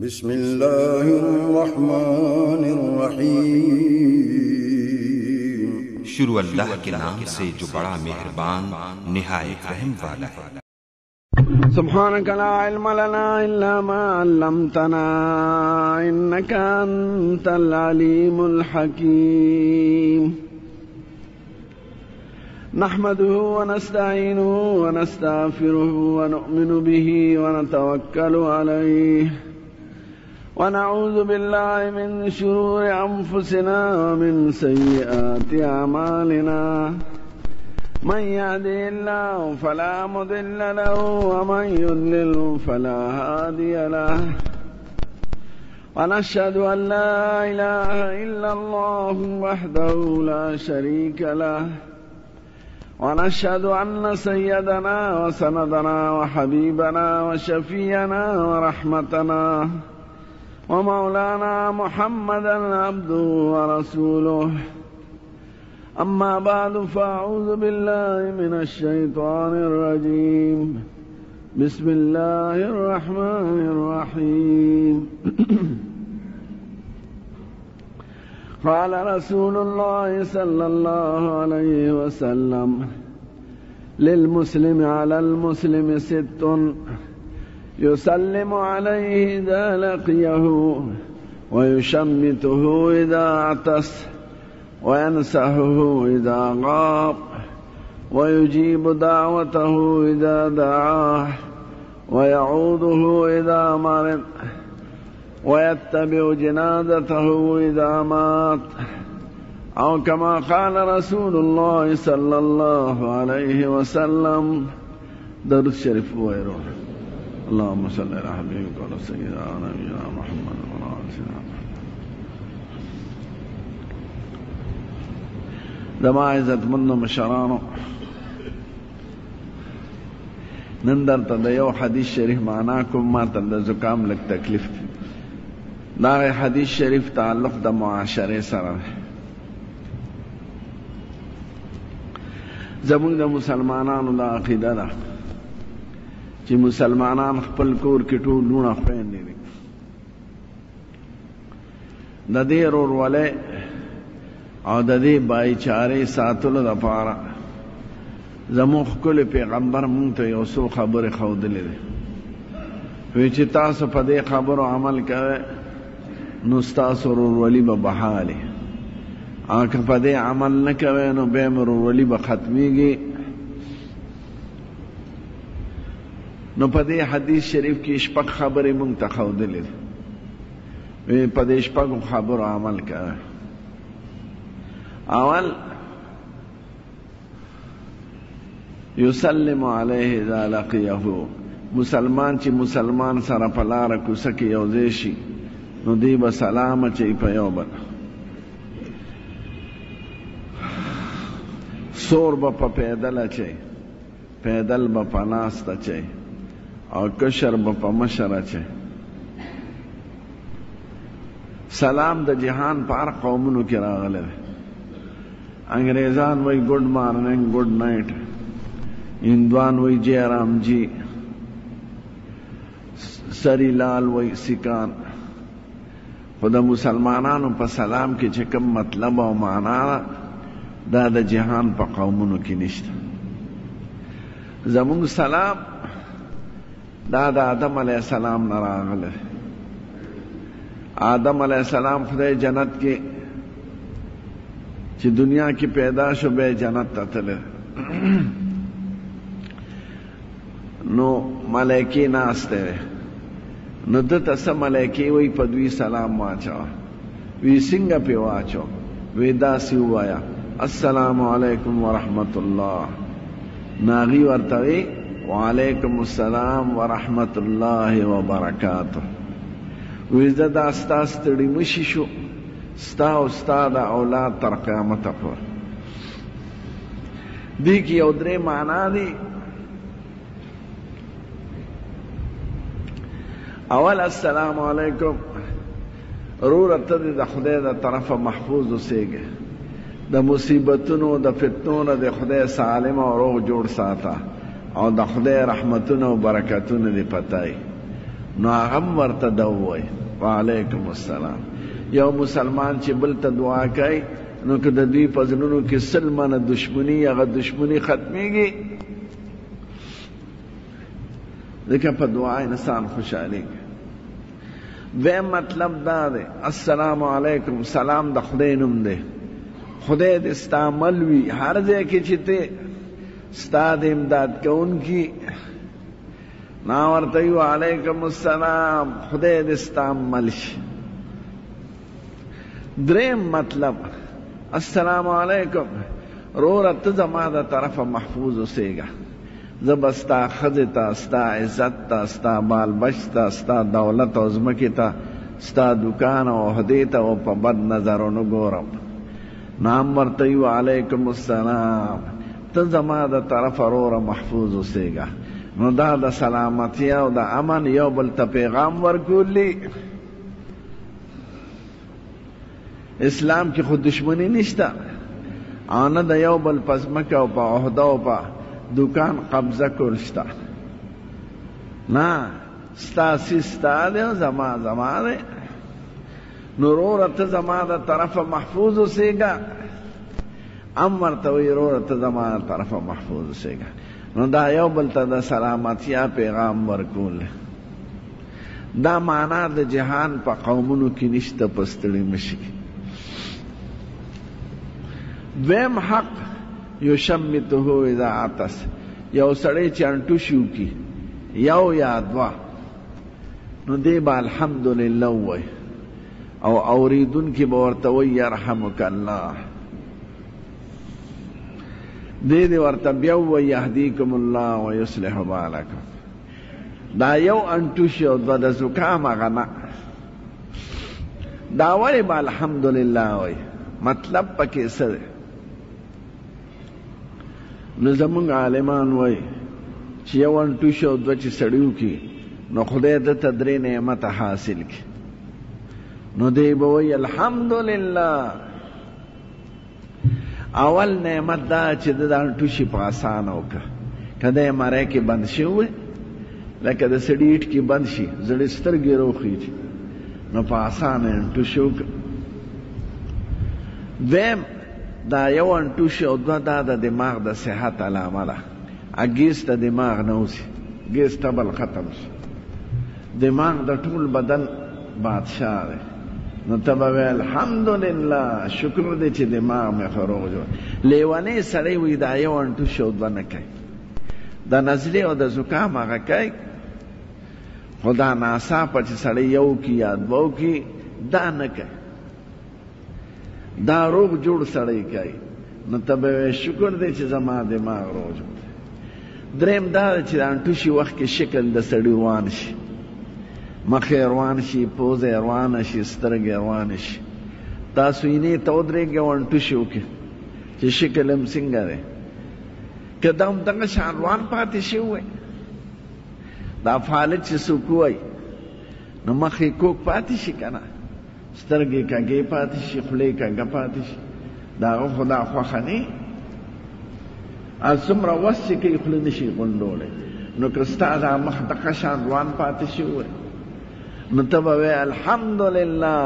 بسم الله الرحمن الرحیم. شروع اللہ کے نام سے جو بڑا مہربان نہایت رحم والا ہے. سبحانك لا علم لنا إلا ما علمتنا إنك أنت العليم الحكيم. نحمده ونستعينه ونستغفره ونؤمن به ونتوكل عليه ونعوذ بالله من شرور أنفسنا ومن سيئات أعمالنا. من يهده الله فلا مضل له ومن يضلل فلا هادي له. ونشهد أن لا إله إلا الله وحده لا شريك له. ونشهد أن سيدنا وسندنا وحبيبنا وشفيعنا ورحمتنا ومولانا محمدا عبده ورسوله. أما بعد فأعوذ بالله من الشيطان الرجيم. بسم الله الرحمن الرحيم. قال رسول الله صلى الله عليه وسلم: للمسلم على المسلم 6 يسلم عليه إذا لقيه ويشمته إذا عطس وينصحه إذا غاب ويجيب دعوته إذا دعاه ويعوده إذا مرض ويتبع جنازته إذا مات، أو كما قال رسول الله صلى الله عليه وسلم. درود شریف وایرو. اللهم صل على حبيبك وعلى سيدنا ونبينا محمد وعلى آله وصحبه. زما عزت مند مشرانو، نن درته د یو حدیث شریف معنا کوم. ما ته د زکام لږ تکلیف دی. دا حدیث شریف تعلق د معاشره سره دی. زمونږ د مسلمانانو د عقیده ده چې مسلمانان خپل کور کې ټول لوڼه خویندې دي. د دې ورورولۍ او د دې بایچارې ساتلو دپاره زموږ ښکلی پیغمبر مونږ ته یو څو خبرې ښودلې دي. وایي چې تاسو په دې خبرو عمل کوئ نو ستاسو ورورولي به بحالي، او که په دې عمل نه کوئ نو بیا مې ورورولي به ختمېږي. نو په دې حدیث شریف کې 6 خبرې مونږ ته ښودلې دي. وایي په دې 6 خبرو عمل کوئ. اول، یسلم علیه اذا لقیه. مسلمان چې مسلمان سره په لاره کوڅه کې یو ځای شي نو دی به سلام اچوي په یو بل. سور به په پیدل اچوي، پیدل به په ناست اچوي، او کشر به په مشر اچوي. سلام د جهان په هر قومونو کې راغلی دی. انګریزان وی گڈ مارننگ، گڈ نائٹ. ہندوان وی جے رام جی. سری لال وی سکان. خدا مسلمانانو په سلام کې چې کوم مطلب او معنا دا د جهان په قومونو کې نشته. زمونږ سلام دا د آدم علیه السلام نه راغلی. آدم علیه السلام خدای جنت کې چې دنیا کې پیدا شو به جنت ته تللی. نو ملائکې ناستې وې. نو دته څه ملائکې وایي په دوی سلام واچوه. وی څنګه پې واچو؟ وی داسې ووایه: السلام علیکم ورحمت الله. ناغي ورته وی: وعلیکم السلام ورحمت الله وبرکاته. وی زه دا ستا ستړي مشي شو، ستا او ستا د اولاد تر قیامته پورې. دې کې یو 3 معنا دي. اول، السلام علیکم. رور ته د خدای د طرفه محفوظ اوسېږي. د مصیبتونو د فتنو نه د خدای سالم او روغ جوړ ساته، او د خدای رحمتونه او برکتونه دې پتاي. نو هغه ورته دوی وعلیکم السلام. یو مسلمان چې بل ته دعا کوي نو که د دوی په زړونو کې سل منه دشمني هغه دشمني ختمیږي، ځکه په دعا انسان خوشحالیږي. دویم مطلب دا دی السلام علیکم، سلام د خدای نوم دی، خدای دې ستا مل وي هر ځای کې چې ته ستا د امداد کوونکي. نا ورته وي وعلیکم السلام، خدای دې ستا مل شي. دریم مطلب السلام علیکم، روره ته زما د طرفه محفوظ اوسېږه، زه به ستا ښځې ته، ستا عزت ته، ستا بال بچ ته، ستا دولت او ځمکې ته، ستا دکان او عهدې ته او په بد نظر ونه ګورم. نام ورته وي وعلیکم السلام، ته زما د طرفه روره محفوظ اوسېږه. نو دا د سلامتی او د امن یو بل ته پیغام ورکولی. اسلام کې خود دشمنی نشته، او نه د یو بل په ځمکه او په عهده او په دکان قبضه کول شته. نه، ستا سیز ستا دی او زما زما دی. نو وروره ته زما د طرفه محفوظ اوسېږه، ام ورته وایي وروره ته زما د طرفه محفوظ اوسېږه. نو دا یو بل ته د سلامتیا پیغام ورکول. دا معنا د جهان په قومونو کې نشته، په ستړي مشي. دویم حق یشمته اذا عطس، یو سړی چې انټو شي وکړي یو یا دوه نو دی به الحمدلله ووایي، او اوریدونکي به ورته وایي یرحمک الله. دی دی ورته بیا ووایي یهدیکم الله ویصلح بالکم. دا یو انټو شي او دوه د زکام هغه نه. دا ولې به الحمدلله وایي؟ مطلب پکې څه دی؟ نو زمونږ عالمان وایي چې یو انټو شي او دوه چې سړي وکړي نو خدای دته درې نعمته حاصل کړي. نو دی به وایي الحمدلله. اول نعمت دا چې د انټو شي په اسانه وکړه. که د MRI کې بند شوی لکه د سړي هیټ کې بند شي، زړې سترګې روخېږي، نو په اسانه انټو شي وکړه. دویم دا یو انټو شي او دوه دا د دماغ د صحت علامه ده. ګیس ته دماغ نه اوسي، ګیس ټبل ختم شي. دماغ د ټول بدن بادشاہ دی. نو ته به وایې الحمدلله، شکر دی چې دماغ مې ښه روغ جوړ. لیونی سړی وایي دا یو انټو شي او دوه نه کوي، د نزلې او د زکام هغه کوي، خو دا ناڅاپه چې سړی یو کي یا دوه کي دا نه کوي. دا روغ جوړ سړی کوي. نو ته به وایې شکر دی چې زما دماغ روغ جوړ. دریم دا چې د انټو شي وخت کې شکل د سړي روان شي، مخې روان شي، پوزه روانه شي، سترګې روانه شي. تاسو اینې ته ودرېږئ او انټو شي وکړئ چې شکل هم څنګه دی. که دا هم دغه شان روان پاتې شوی دا فالج چې څوک وایي نو مخې کوک پاتې شي که نه، سترګې کږې پاتې شي، خولې کږه پاتې شي، د هغه خو دا خوښه نه. څومره وس چې کوي خوله نه شي غونډولی. نو که ستا دا مخ دغه شان روان پاتې شوی نو ته به وایې الحمدلله،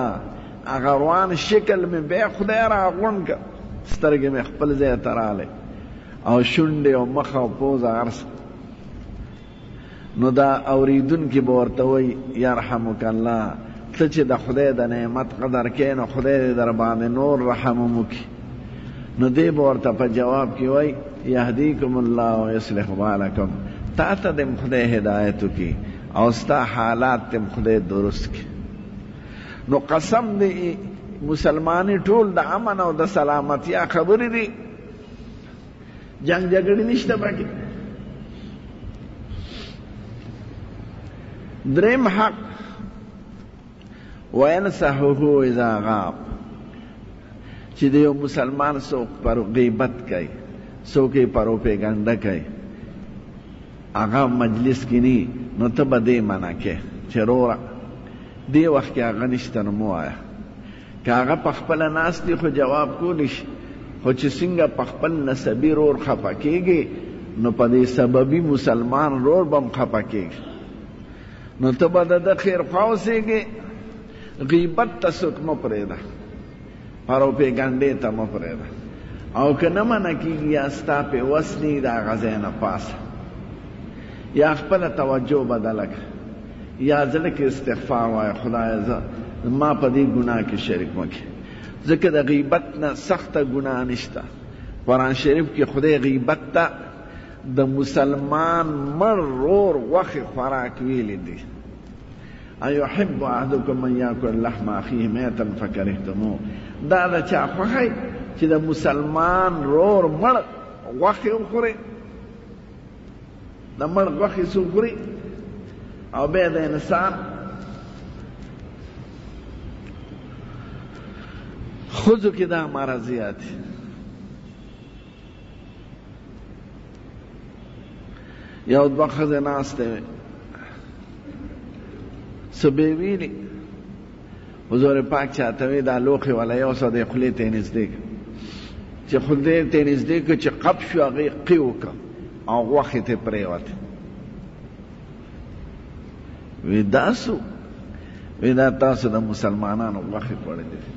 هغه روان شکل مې بیا خدای راغونډ کړ، سترګې مې خپل ځای ته راغلی او شونډې او مخ او پوزه هر څه. نو دا اوریدونکي به ورته وایي یرحمک الله. ته چې د خدای د نعمت قدر کوې نو خدای دې در باندې نور رحم هم وکړي. نو دی به ورته په جواب کې وایي یهدیکم الله ویصلح بالکم. تا ته دې خدای هدایت وکړي او ستا حالات تم خدای درست کړي. نو قسم دی مسلمانی ټول د امن او د سلامتیا خبرې دي، جنگ جګړې نشته پکې. دریم حق وینصحه اذا غاب، چې د یو مسلمان څوک پر غیبت کوي، څوک یې پروپیګنډه کوي، هغه مجلس کې نی نو ته به دې منع کې چې وروره دې وخت کې هغه نشته نو مه وایه. که هغه په خپله ناست دی خو جواب کولی شي، خو چې څنګه په خپل نسبي رور خفه کېږي نو په دې سببي مسلمان رور به هم خفه کېږي. نو ته به د خیر خوا اوسېږې، غیبت ته څوک مه پرېږده، پروپیګنډې ته مه پرېږده، او که نه منع کېږي یا ستا پې وس نه وي د هغه ځای نه پاسه، یا خپله توجه بدله کړه، یا زړه کې استغفار وایه، خدایه زه ما په دې ګناه کې شریک مه کړې، ځکه د غیبت نه سخته ګناه نشته. قرآن شریف کې خدای غیبت ته د مسلمان مړ رور غوښې خوراک ویلی دی. ایحب احدکم ان یاکل لحم اخیه میتا فکرهتموه، دا د چا خوښی چې د مسلمان رور مړ غوښې وخوري، د مړ غوښې څه وخوري، او بیا د انسان ښځو کې دا مرضیات دي. یو دوه ښځې ناستې وې، څه بې ویلي، حضور پاک چاته وی دا لوښي والا یو څه د خولې ته یې نږدې کړ، چې خولې ته یې نږدې کړ چې قب شو، هغه یې قی وکړه او غوښې ته پرېوته. وی دا څه؟ وی دا تاسو د مسلمانانو غوښې خوړلې دي.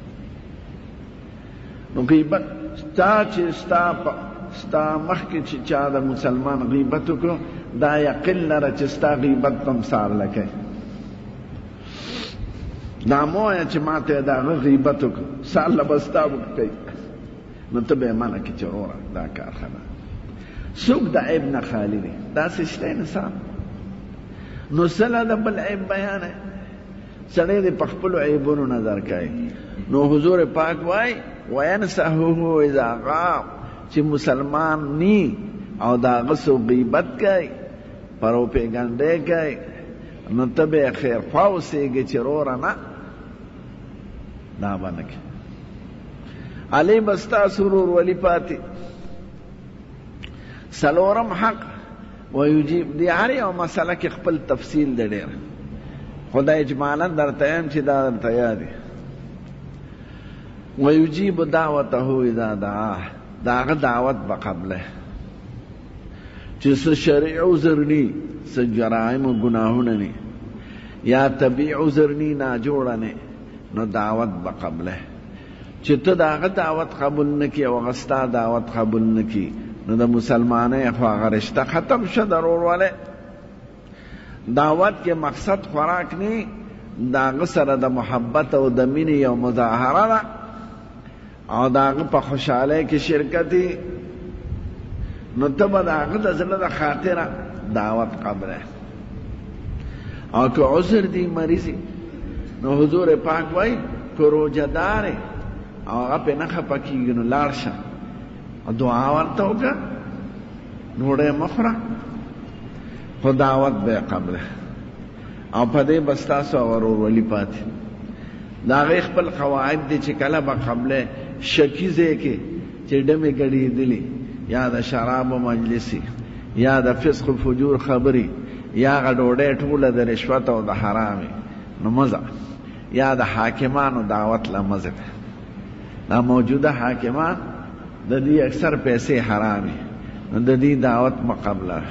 نو غیبت ستا چې ستا مخکې چې چا د مسلمان غیبت وکړو، دا یقین لره چې ستا غیبت هم سارله کوي. دا مه وایه چې ما ته یې د هغه غیبت وکړو، سارله به ستا کوي، نو ته به یې منع کړې چې وروره دا کار ښه ده. څوک د عیب نه خالي دی؟ داسې شته انسان؟ نو سله د بل عیب بیانوي، سړی دې په خپلو عیبونو نظر کوي. نو حضور پاک وایي وینصحه اذا غاب، چې مسلمان نی او د هغه څو غیبت کوي، پروپیګنډې کوي، نو ته به یې خیر خوا اوسېږې چې وروره نه، دا به نه کوي. علی به ستاسو ورورولي پاتې. څلورم حق ویجیب، دی هر یو مسله کې خپل تفصیل دی ډېر، خو دا اجمالا درته یم چې دا درته یاد وي. ویجیب دعوته اذا دعاه، د هغه دعوت به قبله، چې څه شرعي عذر ني، څه جرایم و ګناهونه ني، یا طبیعي عذر ني، ناجوړه ني، نو دعوت به قبله. چې ته د هغه دعوت قبول نه کړې او هغه ستا دعوت قبول نه کړي، نو د مسلمانۍ خو هغه رشته ختم شه د ورورولۍ. دعوت کې مقصد خوراک نه، د هغه سره د محبت او د مینې یو مظاهره ده، او د هغه په خوشحالۍ کې شرکت وي، نو ته به د هغه د زړه د خاطره دعوت قبله. او که عذر دی، مریضي، نو حضور پاک وایي که روژه دارې او هغه پې نه خفه کېږي، نو لاړ شه دعا ورته وکړه، ډوډۍ مه خوره، خو دعوت به یې قبله، او په دې به ستاسو ورورولي پاتې. د هغې خپل قواعد دي چې کله به قبله شکي ځای کې چې ډمې ګډېدلي، یا د شرابو مجلسي، یا د فسق و فجور خبرې، یا هغه ډوډۍ ټوله د رشوت او د حرامې، نو مزه، یا د حاکمانو دعوت له مزه. دا موجوده حاکمان د دې اکثر پیسې حرامې، نو د دې دعوت مقابله.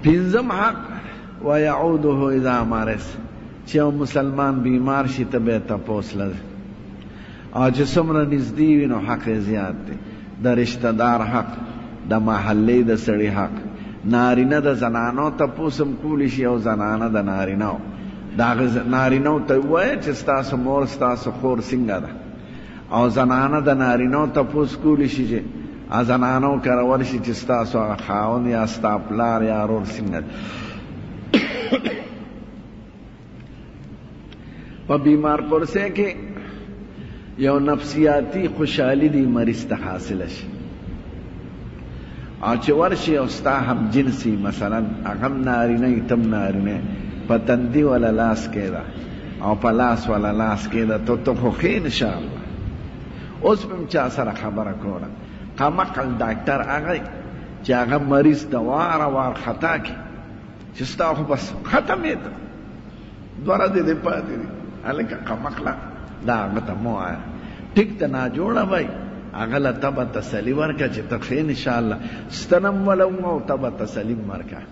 پنځم حق ويعوده اذا مرض، چې یو مسلمان بیمار شي ته به یې تپوس لږ، او چې څومره نږدې وي نو حق یې زیات دی. د رشته دار حق، د محلې د سړي حق، نارینه د زنانو تپوس هم کولی شي، او زنانه د نارینهو. د هغه نارینهو ته ووایه چې ستاسو مور ستاسو خور څنګه ده، او زنانه د نارینهو تپوس کولی شي چې زنانو کره ورشي چې ستاسو هغه خاوند یا ستا پلار یا ورور څنګه ده. په بیمار پرسه کې یو نفسیاتی خوشحالی دی مریض ته حاصله شي، او چې ورشي او ستا هم جنسی مثلا هغه نارینه تم نارینه، په تندي ولا لاس کېده او په لاس ولا لاس کېده، ته خو ښې انشاءالله. اوس به م چا سره خبره کوله، قمقل ډاکټر هغه چې هغه مریض ته واره وار خطا کړي چې ستا خو بس ختمېده، دوه ورځې دې پاتې دي، هلکه قمقله دا هغه ته مه وایه، ټیک ته ناجوړه وی، هغه له تبه تسلي ورکړه چې ته ښه انشاءالله ستنم ولوم او تبه تسلي م ورکړه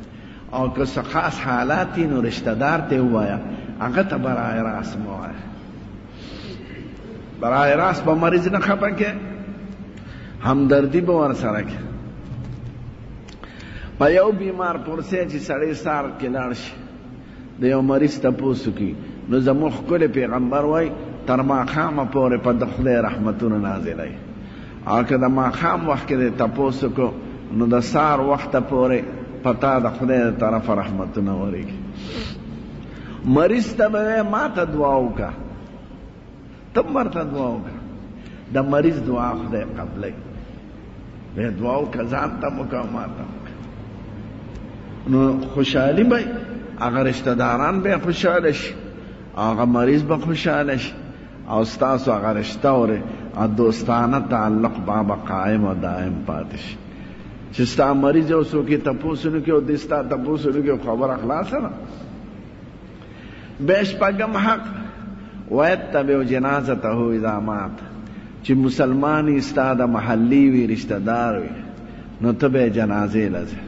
او که څه خاص حالات نو رشته دار ته ووایه هغه ته برای راست مه وایه برای راست به مریض نه خفه کې همدردي به ورسره کې په یو بیمار پرسې چې سړی سار کې لاړ شي د یو مریض تپوس وکړي نو زموږ ښکلی پیغمبر وایي تر ماښامه پورې په د خدای رحمتونه نازلوي او که د ماښام وخت کې د تپوس وکړو نو د سار وخته پورې په تا د خدای د طرفه رحمتونه ورېږي مریض ته به وایي ما ته دعا وکړه ته هم ورته دعا وکړه د مریض دعا خدای قبلوي بیا دعا وکړه ځان ته م وکړه ما ته نو خوشحالي به هغه رشته داران به خوشحاله شي هغه مریض به خوشحاله شي او ستاسو هغه رشته او دوستانه تعلق به قائم او دائم پاتې شي چې ستا مریض یو څوک یې تپوس ونه کړي او دی ستا تپوس ونه کړي خبره خلاصه ده بیا شپږم حق ویتبع جنازته اذا مات چې مسلمان یې ستا د محلي وي رشته دار وي نو ته به یې جنازې له ځې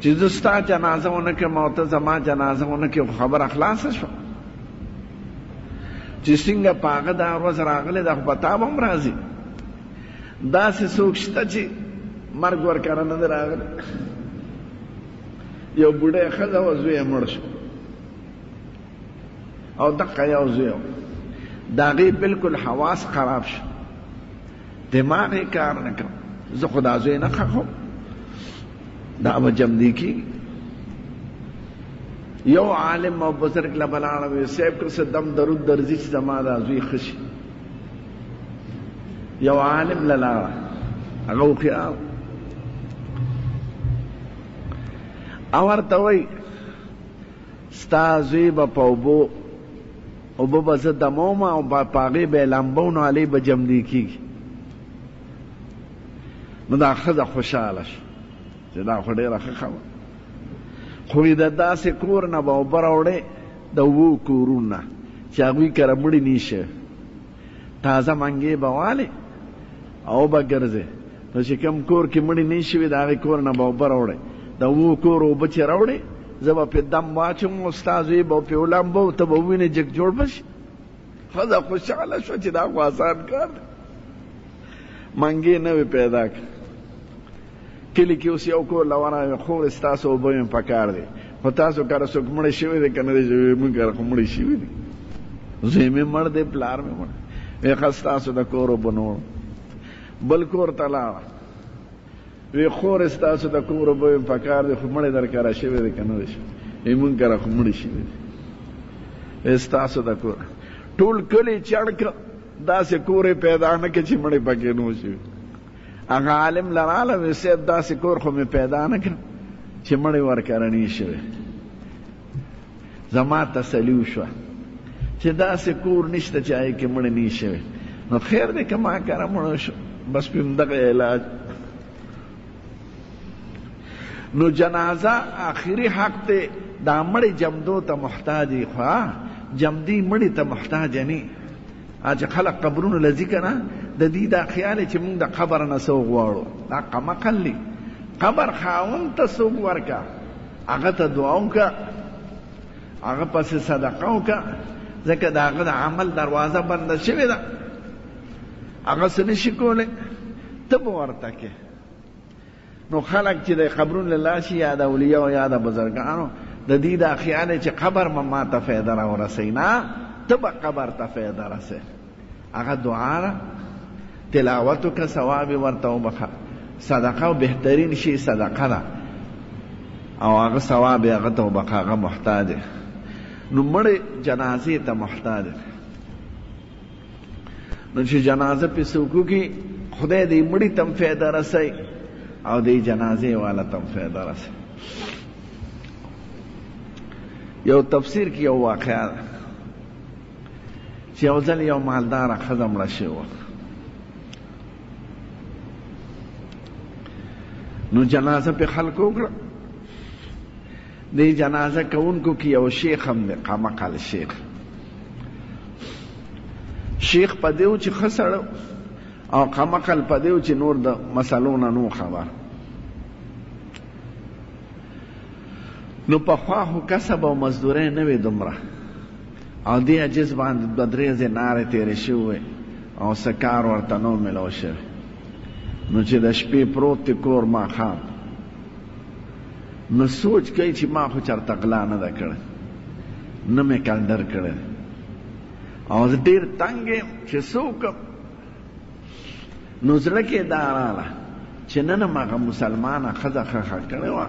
چې زه ستا جنازه ونه کړم او ته زما جنازه ونه کړې خبره خلاصه شوه چې څنګه په هغه دا ورځ راغلی دا خو په تا به هم راځي داسې څوک شته چې مرګ ورکره نه دی راغلی یو بوډۍ ښځه وه زوی یې مړ شو او دقه یو زوی و د هغې بلکل حواس خراب شو دماغ یې کار نه کړ زه خو دا زوی نه ښخوم دا به جمدی کېږي یو عالم او بزرګ له بلاړه وی صاحب که څه دم درود درځي چې زما دا زوی ښه شي یو عالم له لاړه هغه هوښیار او ورته وایي ستا زوی به په اوبه به زه دموم او په هغې به یې لمبو نو هلې به جمدی کېږي نو دا ښځه خوشحاله شوه چې دا خو ډېره ښه خبره خو د داسې کور نه به اوبه راوړې د اوو کورونه چې هغوی کره مړي نیشه تازه منګې به والې او به ګرځې نو چې کوم کور کې مړي نه شوي د هغې کور نه به اوبه راوړې د اوو کور اوبه چې راوړې زه به پې دم واچوم او ستا زوی به پې ولمبو ته به ووینې جګ جوړ به شي ښځه خوشحاله شوه چې دا خو اسان کار دی منګې نه وې پیدا کړه کلی کې اوس یو کور له ورغی خور ستاسو اوبه مې په کار دی خو تاسو کره څوک مړی شوی دی که نه دی مونږ کره خو مړی شوي دي زوی مې مړ دی پلار مې مړ وی ښه ستاسو د کور اوبه نه وړم بل کور ته لاړه وی خور ستاسو د کور اوبه مې په کار دی خو مړی در کره شوی دی که نه دی شوی وی مونږ کره خو مړی شوي دي وی ستاسو د کور ټول کلی چړ کړه داسې کور یې پیدا نه کړه چې مړی پکې نه شوي هغه عالم لراله وی صاحب داسې کور خو مې پیدا نه کړ چې مړی ورکره نه شوی زما تسلي وشوه چې داسې کور نشته چې هغې کې مړی نه شوی نو خیر دی که ما کره مړه شو بس پې همدغه علاج نو جنازه آخري حق دی دا مړی جمدو ته محتاج وي خو جمدي مړي ته محتاج نه چې خلق قبرونو لذي که نه د دې دا خیال چې موږ د قبر نه څه وغواړو دا قمقل دی قبر خاوند ته څه ورکړه هغه ته دعا وکړه هغه پسې صدقه وکړه ځکه د هغه د عمل دروازه بنده شوې ده هغه څه نشي کولی ته به ورته کې نو خلق چې د قبرونو له لاشي یا د اولیاو یا د بزرګانو د دې دا خیال چې قبر ما ته فایده راورسوي نه ته به قبر ته فایده رسوي هغه دعا ده تلاوت وکړه ثواب یې ورته وبخه صدقه بهترین شي صدقه ده او هغه ثواب یې هغه ته وبخه هغه محتاج دی نو مړی جنازې ته محتاج دی نو چې جنازه پې څوک وکړي خدای دې مړي ته هم فایده رسوي او دې جنازې والا ته هم فایده رسوي یو تفسیر کې یو واقعه ده چې یو ځل یو مالداره ښځه مړه شوې وه نو جنازه پې خلکو وکړه دې جنازه کوونکو کې یو شیخ هم دی قمقل شیخ شیخ په دیو چې خسړ او قمقل په دیو چې نور د مسلو نه نو خبر. نو په خواهو کسب او مزدورۍ نه وې دومره، او دې عجز باندې دوه درې ځې نارې تېرې شوې او څه کار ورته نو میلاو شوی. نو چې د شپې پروت دی کور ماښام، نو سوچ کوي چې ما خو چېرته غلا نه ده کړې، نه مې کنډر کړی، او زه ډېر تنګ یم چې څه وکړم. نو زړه کې دا راغله چې نن هم هغه مسلمانه ښځه ښخه کړې وه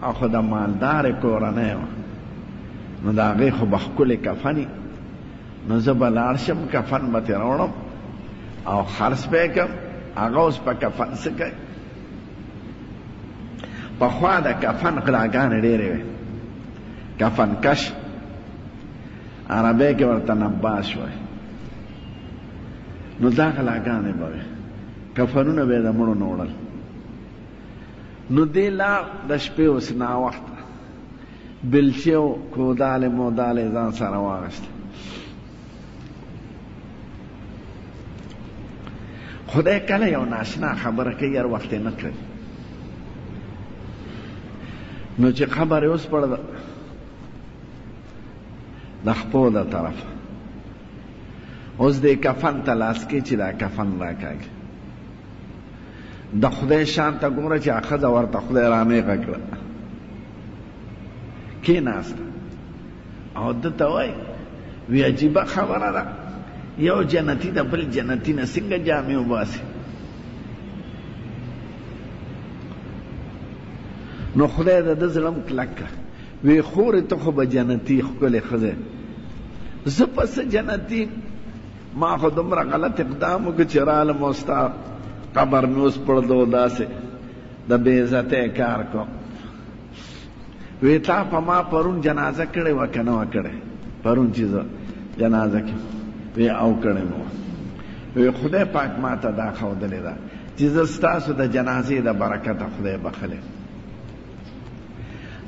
او خو د مالدارې کورنۍ وه، نو د هغې خو به ښکلې کفنې، نو زه به لاړ شم کفن به ترې راوړم او خرڅ به یې کړم. هغه اوس په کفن څه کوي؟ پخوا د کفن غلاګانې ډېرې وې، کفن کش عربی کې ورته نباش وایي. نو دا غلاګانې به وې، کفنونه به یې د مړو نه وړل. نو دې لاړ د شپې اوس ناوخته بلچې و کودالې مودالې ځان سره واغېسته. خدای کله یو ناشنا خبره کوي هر وخت یې نه کوي. نو چې خبر یې اوس پړ د خپو د طرف، اوس دې کفن ته لاس کې چې دا کفن راکاږي. د خدای شان ته ګوره چې ښځه ورته خدای رانیغه کړه، کېناسته او ده ته وایي وی عجیبه خبره ده، یو جنتي د بل جنتي نه څنګه جامې وباسي؟ نو خدای د ده زړه م کلک کړه، وی خورې ته خو به جنتي ښکلې ښځه، زه پسه جنتي، ما خو دومره غلط اقدام وکړ چې رالم او ستا قبر مې اوس پړدو داسې د بې عزتۍ کار کوم. وی تا په ما پرون جنازه کړې وه که نه وه کړې؟ پرون چې زه جنازه کې وی او کړې مو. وی خدای پاک ما ته دا ښودلې ده چې زه ستاسو د جنازې د برکته خدای بخلی.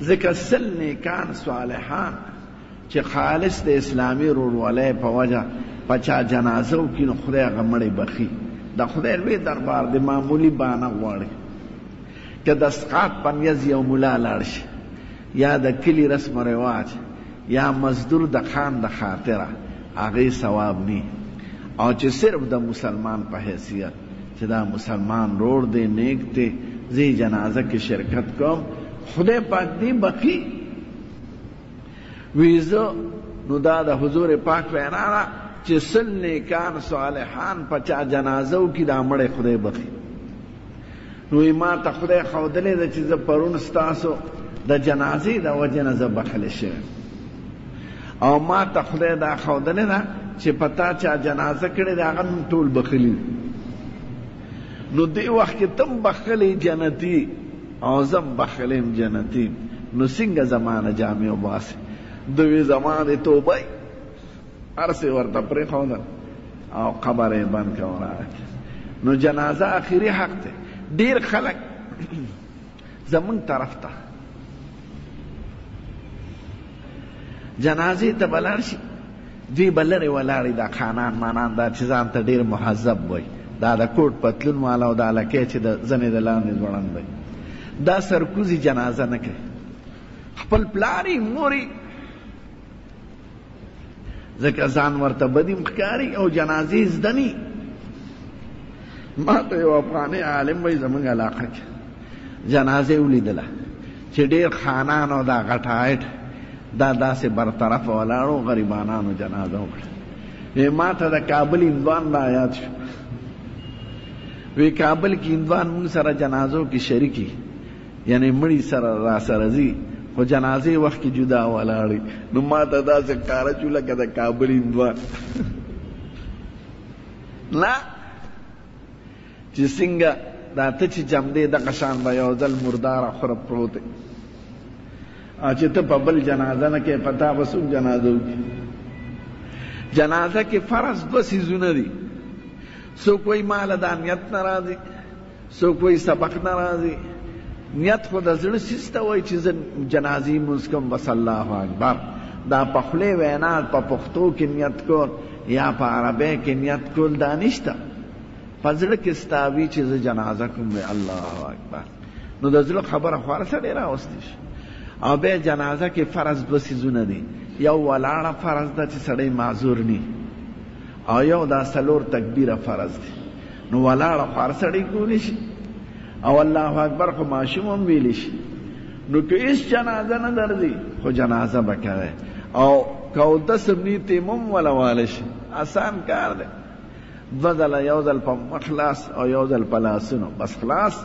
ځکه سل نیکان صالحان چې خالص د اسلامي ورورولۍ په وجه په چا جنازه وکړي نو خدای هغه مړی بخي. د خدای لوی دربار د معمولي بانه غواړي که د اسقاط په نیز یو ملا لاړ شي، یا د کلي رسم و رواج، یا مزدور د خان د خاطره، هغې ثواب نی. او چې صرف د مسلمان په حیثیت چې دا مسلمان روړ دی، نیک دی، زه جنازه کې شرکت کوم، خدای پاک دی بخي. وی زه نو دا د حضور پاک وینا ده چې سل نیکان صالحان په چا جنازه وکړي دا مړی خدای بخي. نو ما ته خدای ښودلې ده چې زه پرون ستاسو د جنازې د وجې نه زه بخلی شوی، او ما ته خدای دا ښودلې ده چې په تا چا جنازه کړې ده هغه نن ټول بخلي. نو دې وخت کې تم بخلی جنتي او زم بخلیم جنتي، نو څنګه زما نه جامې وباسې؟ دوی زما د توبه هر څه ورته پرېښودل او قبر یې بند کړ. نو جنازه آخري حق دی. ډېر خلک زمونږ طرف ته جنازې ته به لاړ شي، دوی به لرې ولاړې دا خانان مانان دا چې ځان ته ډېر مهذب وایي، دا د کوټ پتلون والا او دا لکۍ چې د زنې د لاندې ځوړند دی، دا سرکوزي جنازه نه کوي، خپل پلاري موري ځکه ځان ورته بدیم ښکاري او جنازې زده ني. ما ته یو افغاني عالم وایي زموږ علاقه کې جنازې ولیدله چې ډېر خانان او دا غټایټ دا داسې برطرف ولاړو غریبانانو جنازه وکړه. ما ته د کابل هندوان را یاد شو، وی کابل کې هندوان موږ سره جنازو کې شریکي، یعنی مړي سره را سره ځي خو جنازې وخت کې جدا ولاړې. نو ما ته داسې ښکاره شو لکه د کابل هندوان نه چې څنګه دا ته چې جمدې دغه شان به یو ځل مرداره خوره پروت دی، چې ته په بل جنازه نه کې پتا به څوک جنازه وکړي. جنازه کې فرض دوه څیزونه دي، څوک وایي ماله دا نیت نه راځي، څوک وایي سبق نه راځي. نیت خو د زړه څیز ته وایي چې زه جنازې لمونځ کوم بس الله اکبر، دا پخلی وینا په پښتو کې نیت کول یا په عربی کې نیت کول دا نشته. په زړه کې ستاوي چې زه جنازه کوم الله اکبر، نو د زړه خبره خواره سړی راوستی شي. او بیا جنازه کې فرض دوه څیزونه دي، یو ولاړه فرض ده چې سړی معذور نی، او یو دا څلور تکبیره فرض دي. نو ولاړه خوار سړی کولی شي او الله اکبر خو ماشوم هم ویلی شي. نو که هیڅ جنازه نه درځي خو جنازه به کوئ، او که اودس نی تیمم ولا والی شي، آسان کار دی. دوه ځله یو ځل په مخ لاس او یو ځل په لاسونو، بس خلاص.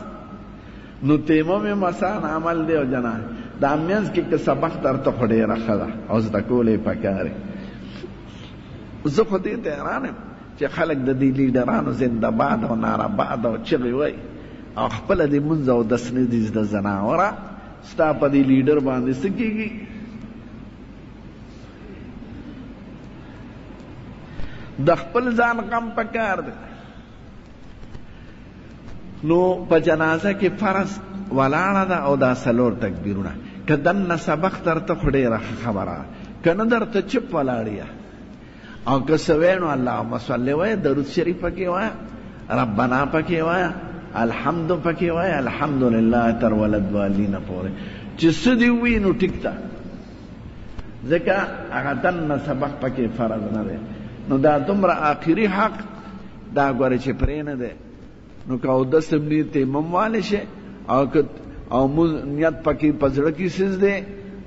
نو تیمم هم آسان عمل دی او جنازه دا منځ کې که سبق درته خو ډېره ښه ده او زده کول یې پکار دی. زه خو دې ته حیران یم چې خلک د دې لیډرانو زنده باد او ناره باد او چغې وایي او خپله د مونځ او دس نه دي زده. زناوره ستا په دې لیډر باندې څه کېږي؟ د خپل ځان غم پکار دی. نو په جنازه کې فرض ولاړه ده او دا څلور تکبیرونه. که دننه سبق درته خو ډېره خبره، که نه درته چپ ولاړ یه، او که څه وایې نو اللهم صل وایه، درود شریف پکې وایه، ربنا پکې وایه، الحمد پکې وایه، الحمدلله تر ولدوالینه پورې چې څه دې ووایي نو ټیک ده، ځکه هغه دننه سبق پکې فرض نه دی. نو دا دومره آخري حق دا ګوره چې پرې نه دی. نو که اودس هم نی تیمم والی شي او نیت پکې په زړه کې سیز دی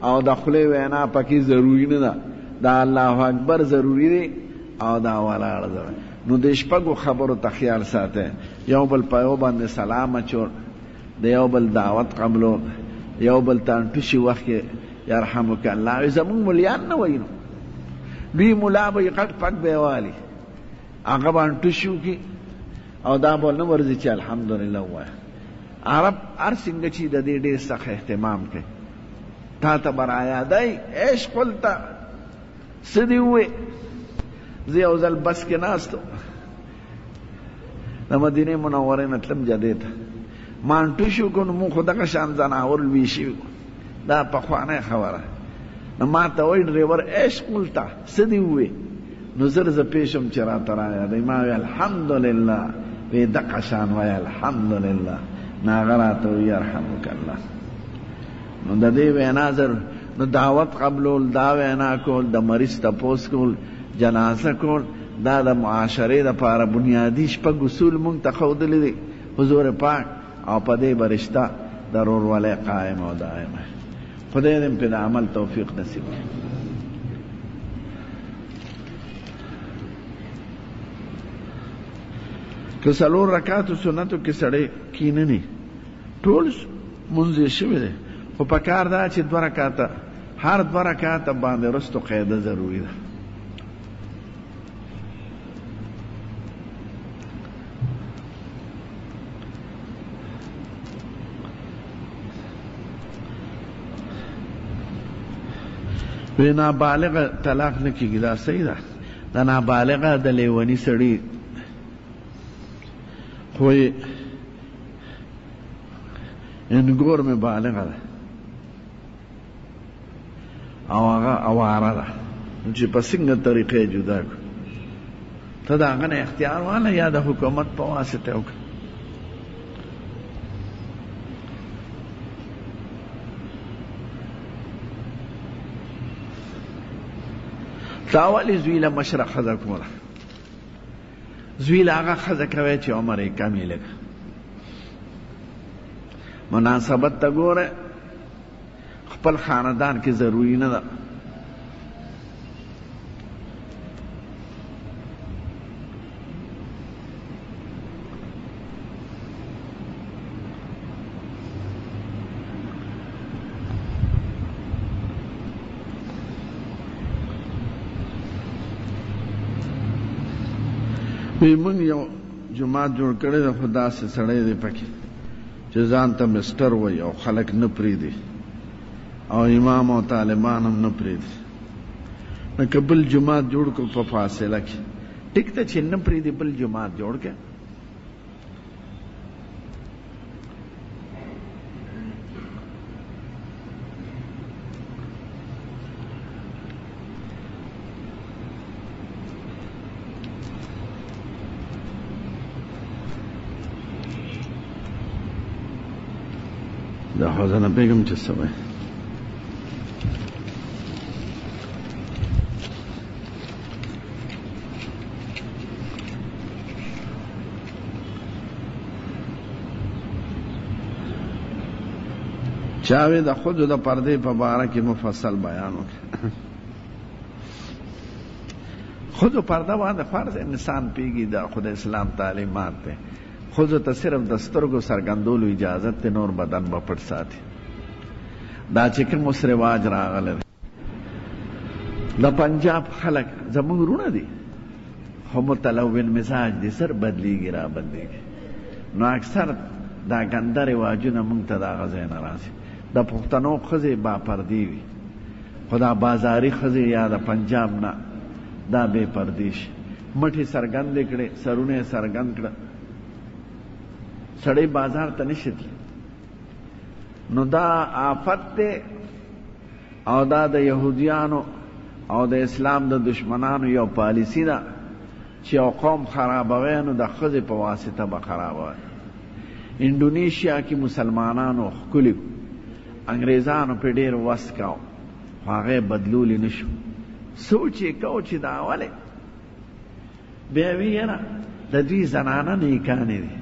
او د خولې وینا پکې ضروري نه ده، دا الله اکبر ضروري دی او دا ولاړ ضروري. نو د شپږو خبرو ته خیال ساتئ، یو بل په یو باندې سلام اچول، د یو بل دعوت قبلو، یو بل ته انټوشي وخت کې یرحمک الله. زمونږ ملیان نه وایي، نو دوی ملا به یې غټ پټ به یې والي، هغه به انټوشي وکړي او دا به نه ورځي چې الحمدلله ووایه. عرب هر څنګه چې د دې ډېر سخت اهتمام کوي. تا ته به رایادی ایش قلته، څه دې ووایې؟ زه یو ځل بس کې ناست وم، د مدینې منورې نه تلم جدې ته، ما انټوشي وکړو نو مونږ خو دغه شان ځناور لوی شوي، دا پخوانۍ خبره. نو ما ته وایي ډریور ایش قلته، څه دې ووایې؟ نو زر زه پېښ شم چې راته رایادی، ما وی الحمدلله، وی دغه شان وایه الحمدلله. نو هغه راته وایي یرحمک الله. نو د دې وینا نو دعوت قبلول، دا وینا کول، د مریض تپوس کول، جنازه کول، دا د معاشرې دپاره بنیادي شپږ اصول مونږ ته ښودلي دي حضور پاک، او په دې به رشته د ورورولۍ قایم او دائمه. خدای دې په د عمل توفیق نصیب کړي. که څلور رکعاتو سنتو کې سړی کینني، ټول مونځ یې شوی دی، خو په کار دا چې دوه رکعاته، هر دوه رکعاته باندې رستو قاعده ضروري ده. وی نابالغه طلاق نه کېږي، دا صحیح ده. د نابالغه د لیوني سړي خو یې انګور مې بالغه ده او هغه اواره ده، چې په څنګه طریقې جدا کړو. ته د هغه نه اختیار واله یا د حکومت په واسطه وکړه. تا ولې زوی له مشره ښځه کوله؟ زوی له هغه ښځه کوی چې عمر یې کم یې لږ. مناسبت ته ګوره، خپل خاندان کې ضروري نه ده. وی مونږ یو جماعت جوړ کړی دی، خو داسې سړی دی پکې چې ځان ته مسټر وایي او خلک نه پرېږدي، او امام او طالبان هم نه پرېږدي. نو که بل جماعت جوړ کړو په فاصله کې، ټیک ته چې نه پرېږدي بل جماعت جوړ کړه. دا حوزنه بیگم چې څه وایي چاوی د خود د پردې په باره کې مفصل بیان وکړ. خود پرده باندې فرض انسان پیږي د خود اسلام تعلیمات ته. خود ته صرف د سترګو څرګندولو اجازه ته، نور بدن به پټ ساتي. دا چې کوم اوس رواج راغلی د پنجاب خلک زموږ وروڼه دي، خو متلون مزاج دي، سر بدلیږي را بدلیږي. نو اکثر دا ګنده رواجونه موږ ته د هغه ځای نه راځي. د پښتنو ښځې با پردې وي، خو دا بازاري ښځې یا د پنجاب نه دا بې پردې شي. مټې څرګندې کړې، سرونه یې څرګند کړه، سړی بازار ته نشي تللی. نو دا آفت دی او دا د یهودیانو او د اسلام د دشمنانو یو پالیسی ده چې یو قوم خرابوي نو د ښځې په واسطه به خرابوي. انډونیشیا کې مسلمانانو ښکلي انګریزانو په ډېر وس کاو، خو هغه بدلولی نشو. سوچ یې کو چې دا ولې بیا وی یاره د دوی زنانه نیکانې دي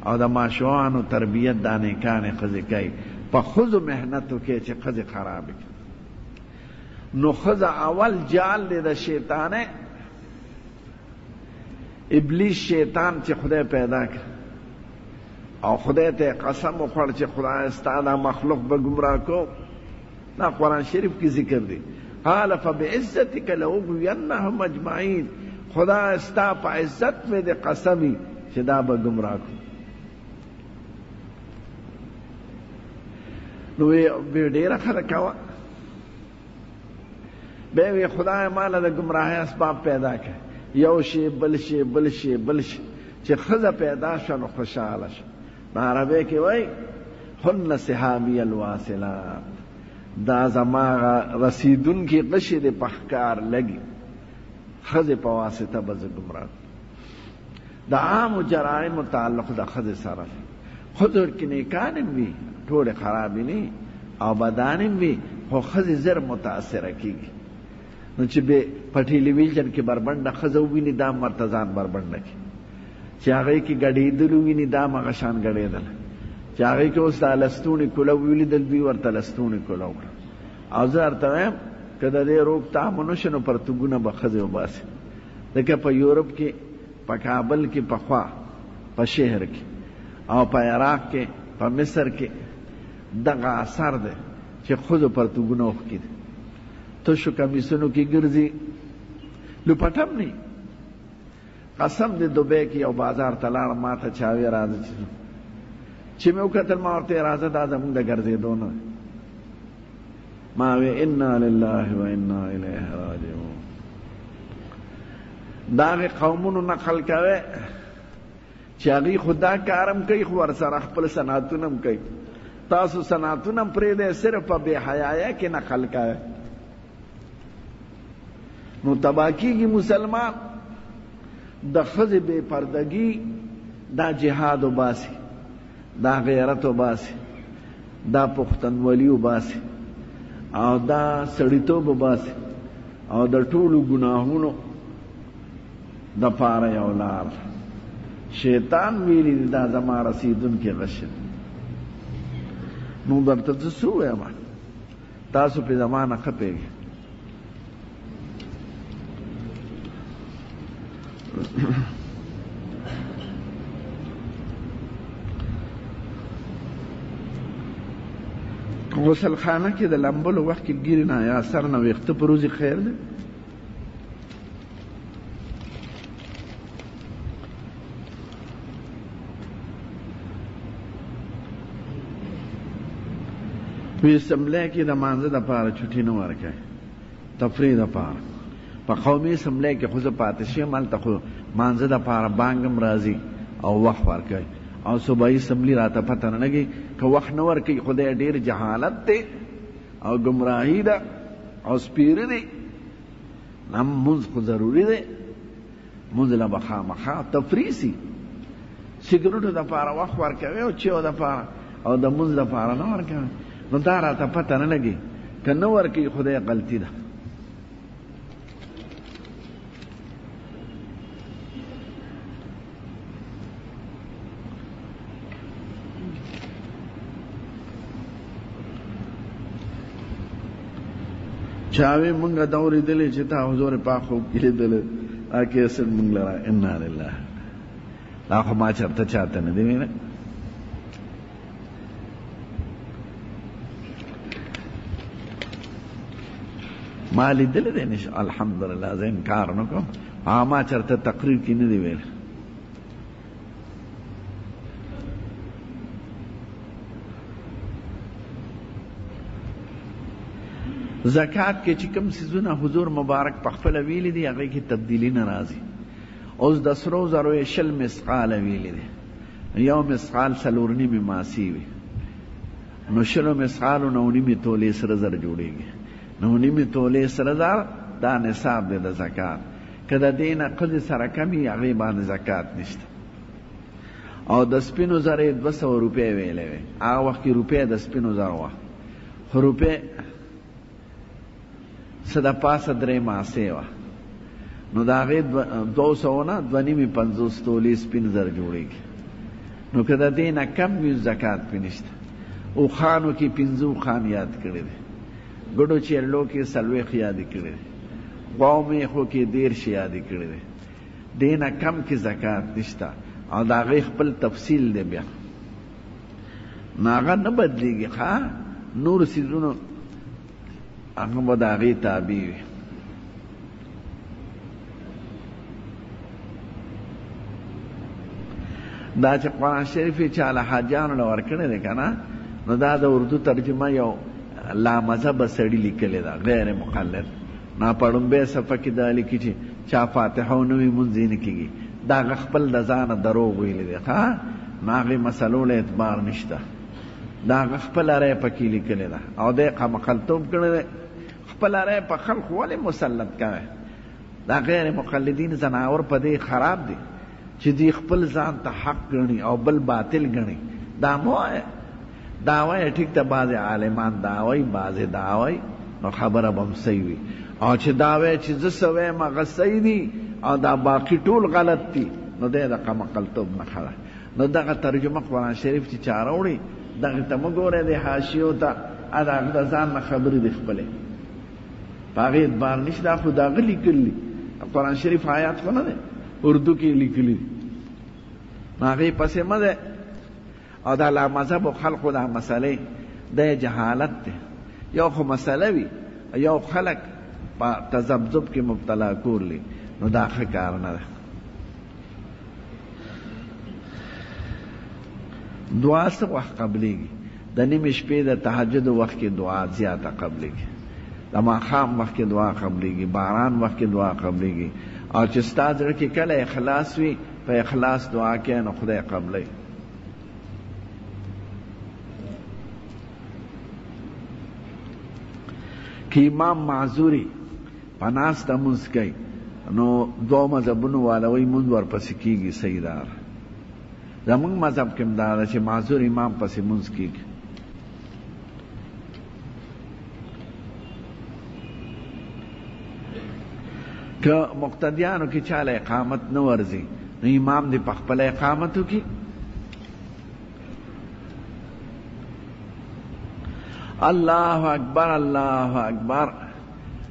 او د ماشومانو تربیت دا نیکانې ښځې کوي، په ښځو محنت وکړي چې ښځې خرابې کړي. نو ښځه اول جال دی د شیطانه، ابلیس شیطان چې خدای پیدا کړ او خدای ته قسم وخوړ چې خدای ستا دا مخلوق به ګمراه کو. دا قرآن شریف کی ذکر دی، قال فبعزتک لأغوینهم اجمعین. خدا ستا په عزت میں دے قسمی چې دا به ګمراه کو. نو به ډیره خلک کوه به وی خدای ماله د ګمراهۍ اسباب پیدا کړي، یو شی بل شی بل شی بل شی، چې ښځه پیدا شوه نو خوشحاله شوه. عربی کې وای هن سحابی الواصلات، دا زما رسیدون کی غشی د پخکار لګي، ښځې په واسطه به زه ګمراه. د عامو جرائمو تعلق د ښځې سره، ښځو کې نیکان هم وي، ټولې خرابې نه او بدان هم وي، خو ښځې زر متاثره کېږي. نو چې په ټلویزیون کې بربنډه ښځه وویني دا مرتضان بربنډه کې، چې هغې کې ګډېدل وویني دا مغه شان ګډېدل، چې هغې کې اوس دا لستوڼې کوله ولیدل دوی ورته لستوڼې کوله وکړه. او زه درته وایم که د دې روکتام ونه شي نو پرتګونه به ښځې وباسي. ځکه په یورپ کې، په کابل کې پخوا، په شهر کې او په عراق کې، په مصر کې دغه اثر دی چې ښځو پرتګونه وښکي دي. تشو کمیسونو کې ګرځي، لوپټم نه. قسم دې دوبۍ کې یو بازار ته لاړم، ما ته چاوې راځه چې مې وکتل، ما ورته راځه دا زمونږ د ګرځېدو نه. ما وی انا لله و انا الیه راجعون. دا هغې قومونو نقل کوي چې هغوی خو دا کارم کوي، خو ورسره خپل صنعتونه هم کوي. تاسو صنعتونه هم پرېږدئ، صرف په بې حیایۍ کې نقل کوي. نو تباه کېږي مسلمان. د ښځې بې پردګي دا جهاد وباسي، دا غیرت وباسي، دا پښتنولي وباسي او دا سړیتوب وباسي او د ټولو ګناهونو د پاره یو لار. شیطان ویلي دا زما رسیدونکي غش دی. نو درته زه څه ووایم، تاسو پې زما نه ښه پوهېږئ. غسل خانه کې د لمبلو وخت کې ګیرې نه یا سر نه ویښته په روزي خیر دی. وی اسمبلی کې د مانځه دپاره چوټي نه ورکوي، تفریح دپاره. په قومي اسمبلی کې خو زه پاتې شم، هلته خو مانځه دپاره بانګ هم راځي او وخت ورکوي. او صوبایي اسمبلی راته پته نه لګي که وخت نه ورکوي، خدای ډېر جهالت دی او ګمراهي ده او سپیره دی. مونځ خو ضروري دی، مونځ له به خامخا تفریح سي. سګرټو دپاره وخت ورکوي او چیو دپاره او د مونږ لپاره نه ورکوي، نو دا راته پته نه لګي که نه ورکوي خدای غلطي ده. چاوی منگا دوری دلی چتا حضور پاک خوب کلی دلی آکی اسد منگ لرا انا للہ لاخو ما چرتا چاہتا ندی مینا مالی دلی دینش الحمدللہ زین کارنو کو ما چرتا تقریر کی ندی مینا زکات کې چې کوم سيزونه حضور مبارک په خپل ویلي دي هغه کې تبدیلی ناراضي. اوس د سرو زرو شل مسقال ویلي دي، یو مسقال سلورنی می ماسی وي، نو شلو مسقال نو نیمه تولې سره زر جوړيږي، نو نیمه تولې سره زر دا نصاب دی د زکات. کله دینه قضې سره کمی هغه باندې زکات نشته. او د سپینو زرې 200 روپۍ ویلې وي، هغه وخت کې روپۍ د سپینو زرو وه، خو روپۍ صدا پاسه درې ماسې وه، نو د هغې 200 نه 2.50 تولې سپین زر جوړېږي. نو که د دې نه کم وي زکات پې نشته. اوښانو کې 15 اوښان یاد کړي دي، ګډو چیرلو کې 40 یادې کړي دي، غواو میخو کې 13 یادې کړي دي. دې نه کم کې زکات نشته. او د هغې خپل تفصیل دی بیا، نو هغه نه بدلېږي. ښه نور څیزونو هغه به د هغې تابع وي. دا چې قرآن شریف یې چاله حاجیانو له ورکړی دی که نه، نو دا د اردو ترجمه یو لامذهبه سړي لیکلې ده، غیر مقلد. ناپړومبی صفحه کې دا لیکي چې چا فاتحه ونه وي مونځ یې نه کېږي. دا هغه خپل د ځانه دروغ ویلی دی. ښه نو هغې مسلو له اعتبار نشته، دا هغه خپله رایه پکې لیکلې ده او دی قمقلتوب کړی دی. خپل رای په خلق ولې مسلط کوي؟ دا غیر مقلدین زناور په دې خراب دي چې دی خپل ځان ته حق ګڼي او بل باطل ګڼي. دا مو دا وایي ټیک ته بعضې عالمان دا وایي، بعضې دا وایي، نو خبره به هم صحیح وي. او چې دا وایي چې زه څه وایم هغه صحیح دي او دا باقي ټول غلط دي، نو دی د قمقلتوب نښه ده. نو دغه ترجمه قرآن شریف چې چا راوړي دغې ته مه ګورئ، د حاشیو ته د هغه د ځان نه خبرې دي خپلې په هغې اعتبار نشته. دا خو د هغه لیکلي قرآن شریف آیات خو نه دی، اردو کې لیکلي دي، نو هغې پسې مه دی. او دا لامذهبو خلقو دا مسئلې د جهالت دی. یو خو مسئله وي، یو خلق په تذبذب کې مبتلا کورلی، نو دا ښه کار نه ده. دعا څه وخت قبلېږي؟ د نیمې شپې د تهجد وخت کې دعا زیاته قبلېږي، د ماښام وخت کې دعا قبلېږي، باران وخت کې دعا قبلېږي. او چې ستا زړه کې کله اخلاص وي په اخلاص دعا کې نو خدای قبلوي. که امام معذوري په ناسته مونځ کوي نو دوه مذهبونو والا وایي مونځ ورپسې کېږي، صحیح ده. زمونږ مذهب کې هم دا ده چې معذور امام پسې مونځ کېږي. که مقتدیانو کې چاله اقامت نه ورځي نو امام دې په خپله اقامت وکړي. الله اکبر الله اکبر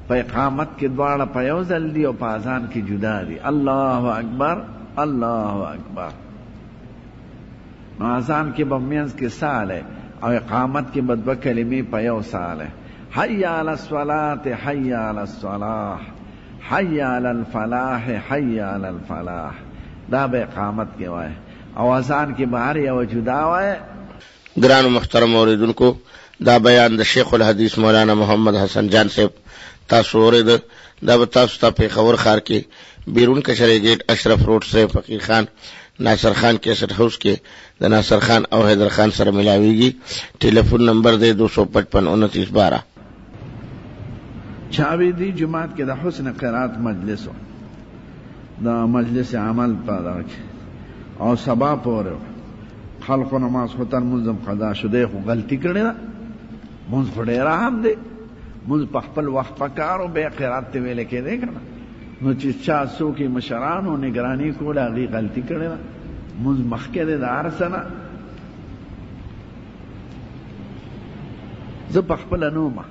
په اقامت کې دواړه په یو ځل دي او په اذان کې جدا دي. الله اکبر الله اکبر. نو اذان کې به منځ کې ساله او اقامت کې به دوه کلمې په یو ساله. حي علی الصلاة حي علی الصلاة حي علی الفلاح حي علی الفلاح. دا به اقامت کې وای او اذان کې به هر یو جدا وای. ګرانو محترم اوریدونکو، دا بیان د شیخ الحدیث مولانا محمد حسن جان صاحب تاسو اورید. دا به تاسو ته پیښور ښار کې بیرون کشرې گیټ اشرف روډ سے فقیر خان ناصر خان کیسټ هاؤس کې د ناصر خان او حیدر خان سره ملاویږي. ټلیفون نمبر دی 255 2912. چاوی دی جماعت کې د حسن قرات مجلس دا مجلس عمل پاره او سبا پورې خلق نماز خوتن منظم قضا شده خو غلطی کړی ده منځ خو ډېر هم دی منځ په خپل وخت پکارو بیا قرات ته ویل کېدی که نه نو چې چا څوک مشرانو نگراني کوله هغې غلطي کړې ده منځ مخکې دی د هر څه نه زه په خپله نه ومه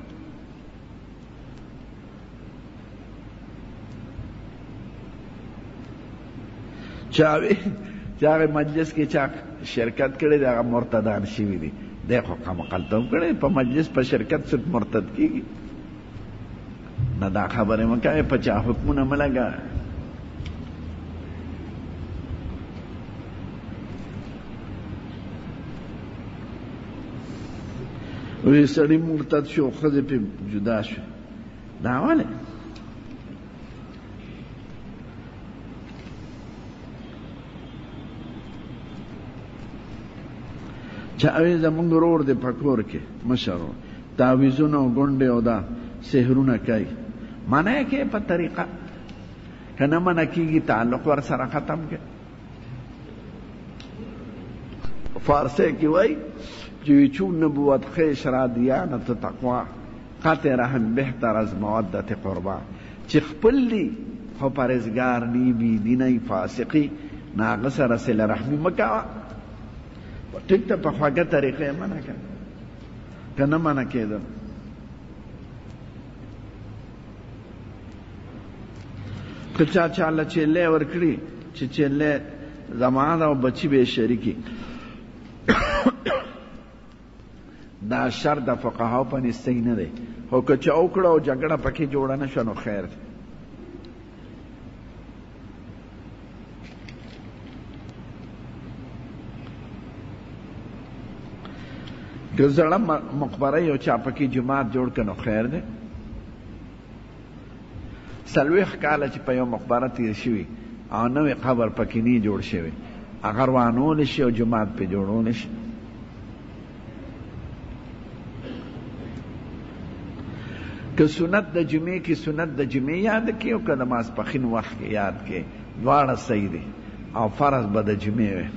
چې هغې مجلس کې چا شرکت کړی دی هغه مرتدان شوي دي دی خو قمقلتوب کړی په مجلس په شرکت څوک مرتد کېږي نه دا خبرې مه کوې په چا حکمونه مه لګوه وی سړی مرتد شو ښځې پې جدا شو دا ولې چاوی زمونږ ورور دی په کور کې مشر تعویذونه او ګونډې او دا سحرونه کوي منع یې کې په طریقه که نه منع کېږي تعلق ور سره ختم کې فارسی کې وایي چې چون نبوت خیش را دیانت تقوا قطع رحم بهتر از مودت قربا چې خپل دی خو پرهیزګار نی بی دینی فاسقی ناغه سره صله رحمي مه کوه ټیک ته په خوږه طریقه یې منع کړه که نه منع کېدل که چا چاله چیلې ورکړي چې چیلې زما ده او بچي به یې شریکي دا شر د فقهاو په نستی نه دی خو که چا وکړه او جګړه پکې جوړه نه شوه نو خیر دی که زړه مقبره یو چا پکې جماعت جوړ کړه نو خیر دی 40 کاله چې په یو مقبره تیر شوي او نوی قبر پکې نه جوړ شوی هغه روانولی شي او جماعت پې جوړولی شي که سنت د جمعې کې سنت د جمعې یاد کړي او که د ماسپښین وخت کې یاد کړي دواړه صحیح دي او فرض به د جمعې وي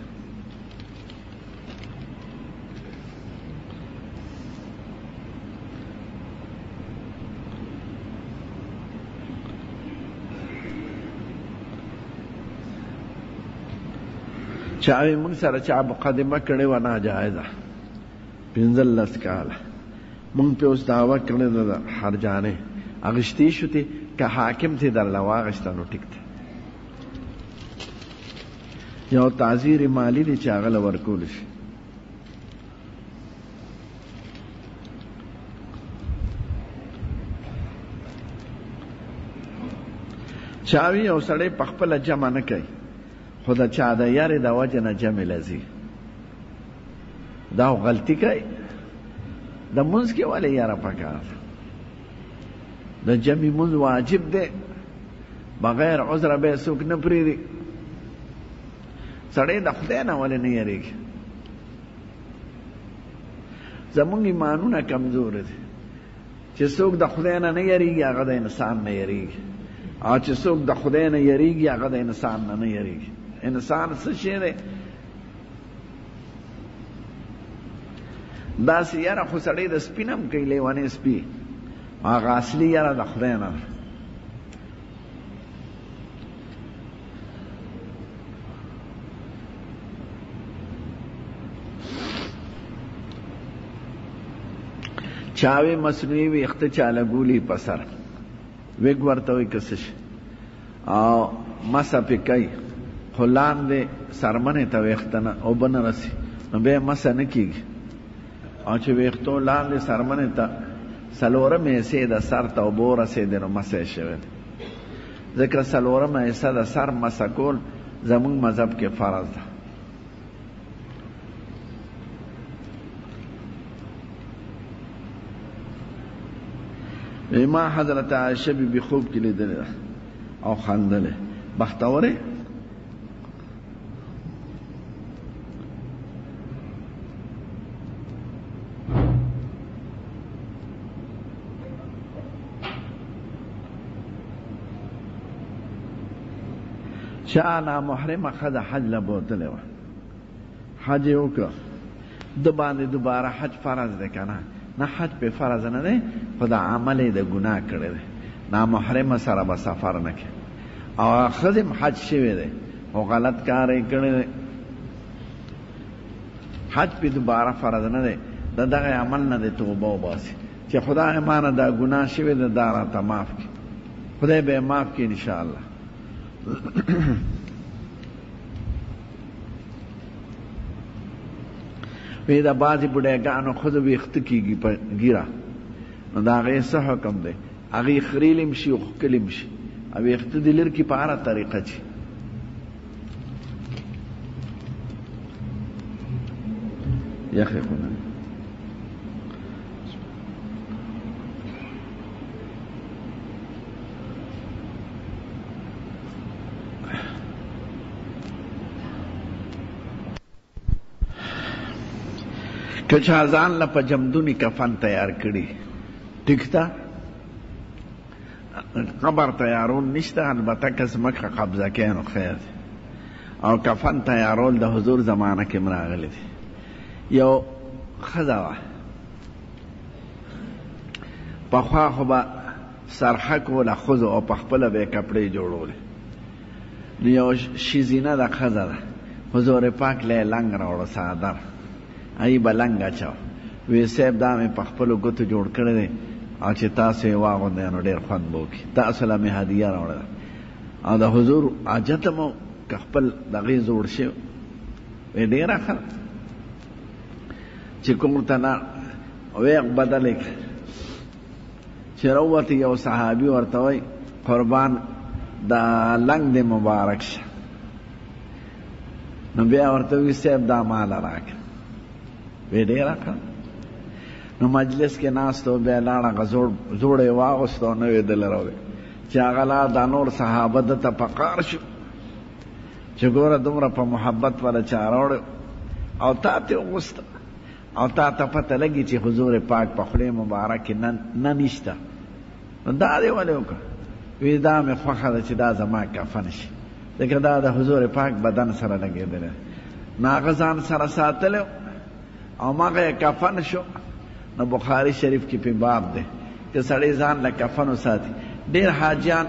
چاوی مونږ سره چا مقدمه کړې وه ناجایزه 15 کاله مونږ پې اوس دعوه کړې ده د هرجانې اغشتې شوتې که حاکم تې درله واغشته نو ټیک دی یو تعذیر مالی دی چې هغه له ورکولی شي چاوی یو سړی په خپله جمع نه کوي خو د چا د یارې د وجه نه جمع لځي دا غلطي کوي د منځ کې ولې یاره پکار د جمع منځ واجب دی بغیر عذره به څوک نه پرېږدي سړی د خدای نه ولې نه یېرېږي زمونږ ایمانونه کمزور دي چې څوک د خدای نه نه یېرېږي هغه د انسان نه یېرېږي او چې څوک د خدای نه یېرېږي هغه د انسان نه نه یېرېږي انسان څه شی دی داسې یاره خو سړی د سپي نه هم کوي لیونی سپي هغه اصلي یاره د خدای نه چاوی مصنوعي ویښته چاله ګولي په سر ویګ ورته وایي که څه شي او مسه پې کوي خو لاندې څرمنې ته ویښته نه اوبه نه رسي نو بیا یې مسه نه کېږي او چې ویښتو لاندې څرمنې ته څلورمه حصې د سر ته اوبه ورسېدې نو مسه یې شوی دی ځکه څلورمه حصه د سر مسه کول زموږ مذهب کې فرض ده ما حضرت عائشہ بی بی خوب کې لیدلې ده او خندلې بختوره چا نامحرمه ښځه حج له بوتلې وه حج یې وکړه، د باندې دوباره حج فرض دی که نه؟ نه، حج پې فرض نه دی، خو د عمل یې د ګناه کړی دی. نامحرمه سره به سفر نه کوي. او ښځې هم حج شوی دی خو غلط کار یې کړی دی، حج پې دوباره فرض نه دی، د دغه عمل نه دی توبه وباسي چې خدای ما نه دا ګناه شوی دی، دا راته معاف کړي. خدای به یې معاف کړي انشاءالله. وی دا بعضې بوډیګانو ښځو ویښته کېږي په ږیره، نو د هغې څه حکم دی؟ هغې خریلې هم شي او ښکلې هم شي، او ویښته دې لر کړي په هره طریقه چې یخې خونه که چا ځان له په جمدوني کفن تیار کړي، ټیک ده، قبر تیارول نشته، البته که ځمکه قبضه کوي نو خیر دی. او کفن تیارول د حضور زمانه کې راغلی دی. یو ښځه وه، پخوا خو به سرحک وله ښځو او په خپله به یې کپړې جوړولې. نو یو ښځینه ده، ښځه ده، حضور پاک له یې لنګ راوړه، څادر ای به لنګ اچاو. وی صاحب دا مې په خپلو ګوتو جوړ کړی دی، او چې تاسو یې واغوندئ نو ډېر خوند به وکړي، تاسو له مې هدیه راوړله. او د حضور حاجت مو که خپل دغې زوړ شوی وی ډېره ښه چې کور ته لاړ، ویغ بدل یې کړ چې راووتې، یو صحابي ورته وایي قربان دا لنګ دې مبارک شه. نو بیا ورته وی صاحب دا ماله راکړه. وی ډېره ښه. نو مجلس کې ناست و، بیا لاړ هغه زوړ یې واغوست او نوی دله راوړی چې هغه لاړ. دا نور صحابه ده ته په قار شو چې ګوره دومره په محبت والا چا راوړی او تا ته وغوسته، او تا ته پته لګي چې حضور پاک په خولې مبارکې نه نشته، نو دا دې ولې وکړه؟ وی دا مې خوښه ده چې دا زما کفن شي، ځکه دا د حضور پاک بدن سره لګېدلی، نو هغه ځان سره ساتلی او مغه یې کفن شو. نو بخاری شریف کې په باب دی چې سړی ځان له کفن وساتي. ډېر حاجیان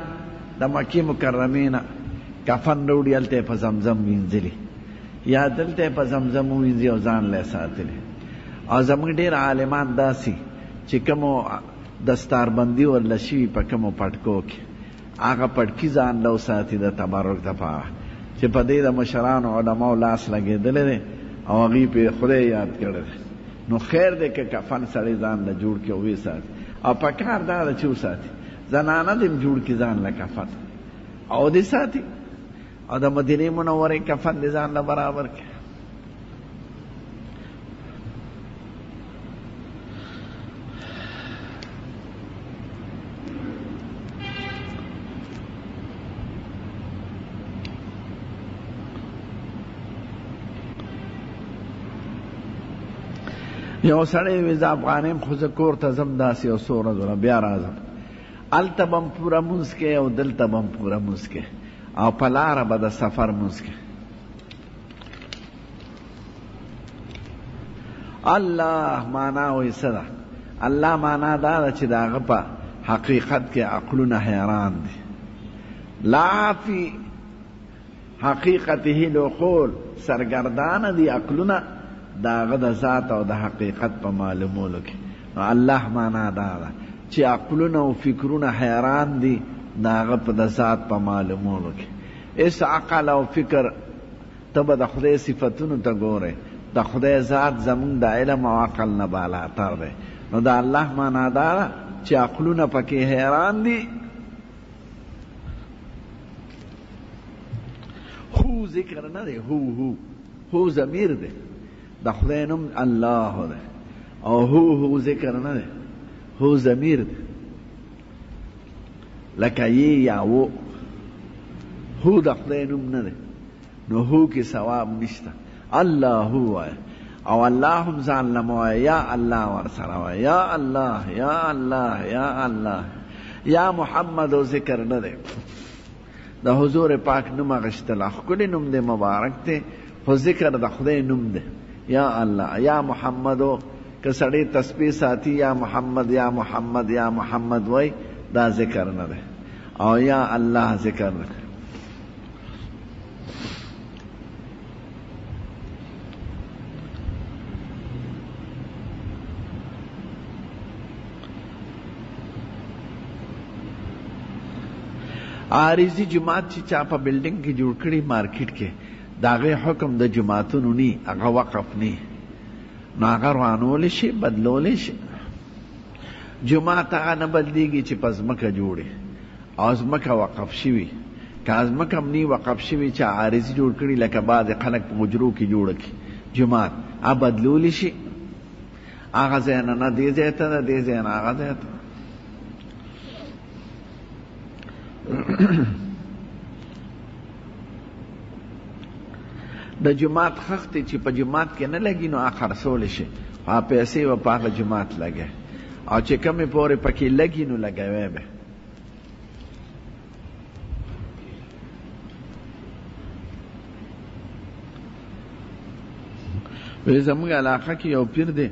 د مکې مکرمې نه کفن راوړي، هلته یې په زمزم وینځلي، یا دلته یې په زمزم ووینځي او ځان له یې ساتلی. او زموږ ډېر عالمان داسې چې کومو دستاربندي ورله شوي په کومو پټکو کې، هغه پټکي ځان له وساتي د تبرک دپاره چې په دې د مشرانو علماو لاس لګېدلی دی او هغوی پې خدای یاد کړی دی. نو خیر دی که کفن سړی ځان له جوړ کړي او ویې ساتي، او په کار دا ده چې وساتي. زنانه دې هم جوړ کړي ځان له کفن او دې ساتي، او د مدینې منورې کفن دې ځان له برابر کړي. یو سړی وی زه افغانیم خو زه کور ته ځم داسې یو څو ورځو بیا راځم، هلته به هم پوره مونځ کوې او دلته به هم پوره مونځ کوې، او په لاره به د سفر مونځ کوې. الله معنا وایي څه ده؟ الله معنا دا ده چې د هغه په حقیقت کې عقلونه حیران دي. لا فی حقیقته العقول، سرګردانه دي عقلونه د هغه د ذات او د حقیقت په معلومولو کې. نو الله معنا دا ده چې عقلونه او فکرونه حیران دي د هغه په د ذات په معلومولو کې. اس عقل او فکر ته به د خدای صفتونو ته ګورئ، د خدای ذات زمونږ د علم او عقل نه بالاتر دی. نو د الله معنا دا ده چې عقلونه پکې حیران دي. هو ذکر نه دی، هو ضمیر دی، د خدای نوم الله دی، او هو ذکر نه دی، هو ضمیر دی، لکه یې یا و. هو د خدای نوم نه دی، نو هو کې ثواب نشته. الله هو وایه، او الله هم ځان له مه وایه، یا الله ورسره وایه، یا الله یا الله یا الله. یا محمد او ذکر نه دی، د حضور پاک نوم اخیستل ښکلی نوم دی، مبارک دی، خو ذکر د خدای نوم دی یا الله یا محمدو که سړی تسبیح ساتي یا محمد یا محمد یا محمد وای دا ذکر نه دی او یا الله ذکر نه. عارضی جماعت چې چا په بلډینګ کې جوړ کړي مارکیټ کې داغه حکم د جماعتونو نی هغه وقف نی نو هغه روانول شي بدلول شي. جماعت هغه نه بدلیږي چې په ځمکه جوړي او ځمکه وقف شوي که ځمکه هم نی وقف شوي چې عارضي جوړ کړي لکه بعض خلک په حجرو کې جوړ کړي جماعت هغه بدلول شي هغه ځای نه دې ځای ته دې ځای نه هغه ځای ته. د جماعت خخت چې په جماعت کې نه لګي نو خرڅول شي پیسې و په هغه جماعت لګي او چې کمې پورې پکې لګي نو لګوي به. وی زموږ علاقه کې یو پیر دی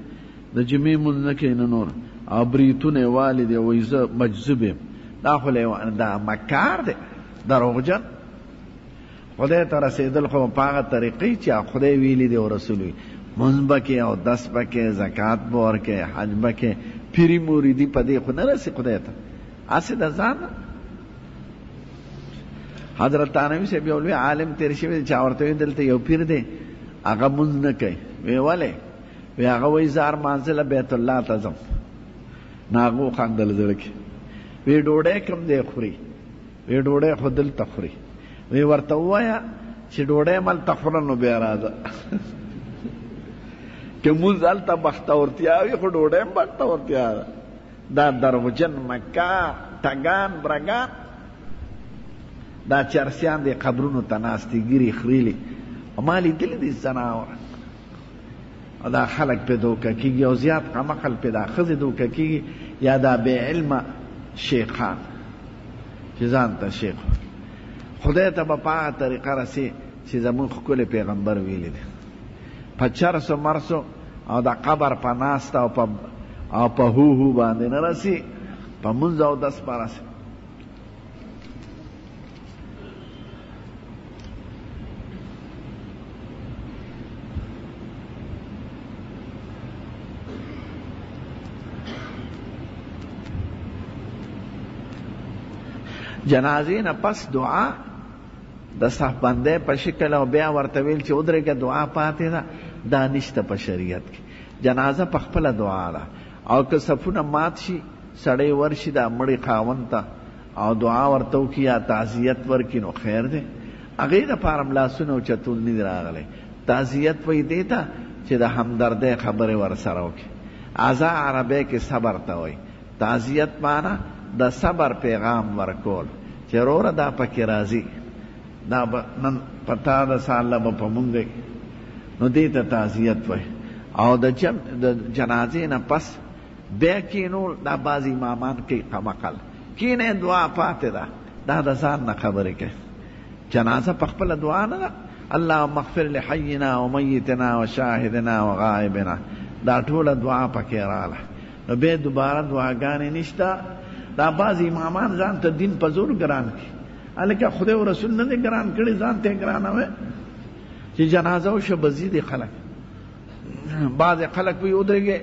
د جمعې مونځ نه کوي نه نور او بریتونه والي دی وایي زه مجذوب یم دا خو دا مکار دی دروغجن خدای ته رسېدل خو په هغه طریقې چې خدای ویلي دی او رسول وي مونځ به کې او دس به کې زکات به ورکې حج به کې پیري موریدي په دې خو نه رسي خدای ته هسې د ځان. حضرت تانوي صاحب یو لوی عالم تېر شوی دی چا ورته ویل دلته یو پیر دی هغه مونځ نه کوي وی ولې وی هغه وایي زه هر مانځله بیت الله ته ځم نو هغه وخندل زړه کې وی ډوډۍ کم دی خوري وی ډوډۍ خو دلته خوري وی ورته ووایه چې ډوډۍ ملته خوره نو بیا راځه که مونځ هلته بختورتیا وي خو ډوډۍ هم بختورتیا ده. دا دروغجن مکار ټګان برګان دا چرسیان دی قبرونو ته ناستې ګیرې خریلي ما لیدلي دي زناور او دا خلک پې دوکه کېږي او زیات قمقل پې دا ښځې دوکه کېږي یا دا بې علمه شیخان چې ځان ته شیخ خدای ته به په هغه طریقه رسي چې زمونږ ښکلی پیغمبر ویلی دی په چرسو مرسو او د قبر په ناسته او په هو باندې نه رسي په مونځ او دس به رسي. جنازې نه پس دعا د صحبندۍ په شکل او بیا ورته ویل چې ودرېږه دعا پاتې ده دا نشته په شریعت کې. جنازه په خپله دعا ده او که صفونه مات شي سړی ورشي دا مړي خاوند ته او دعا ورته وکړي یا تعزیت ورکړي نو خیر دی. هغې دپاره هم لاسونه اوچتول نه دي راغلی. تعزیت وایي دې ته چې د همدردۍ خبرې ورسره وکړي. عزا عربی کې صبر ته وایي. تعزیت معنا د صبر پیغام ورکول چې وروره دا پکې راځي دا به نن په تا د ساله به په مونږ نو دې ته تعزیت وایي. او د جنازې نه پس بیا کینول دا بعض امامان کوي قمقل کینې دعا پاتې ده دا د ځان نه خبرې کوي. جنازه په خپله دعا نه ده اللهم اغفر لحینا ومیتنا وشاهدنا وغائبنا دا ټوله دعا پکې راغله نو بیا دوباره دعاګانې نشته. دا بعض امامان ځان ته دین په زور ګران کړي هلکه خدای او رسول نه دی ګران کړي ځان ته ګرانوي چې جنازه وشي بزي دي خلک. بعض خلک وایي ودرېږي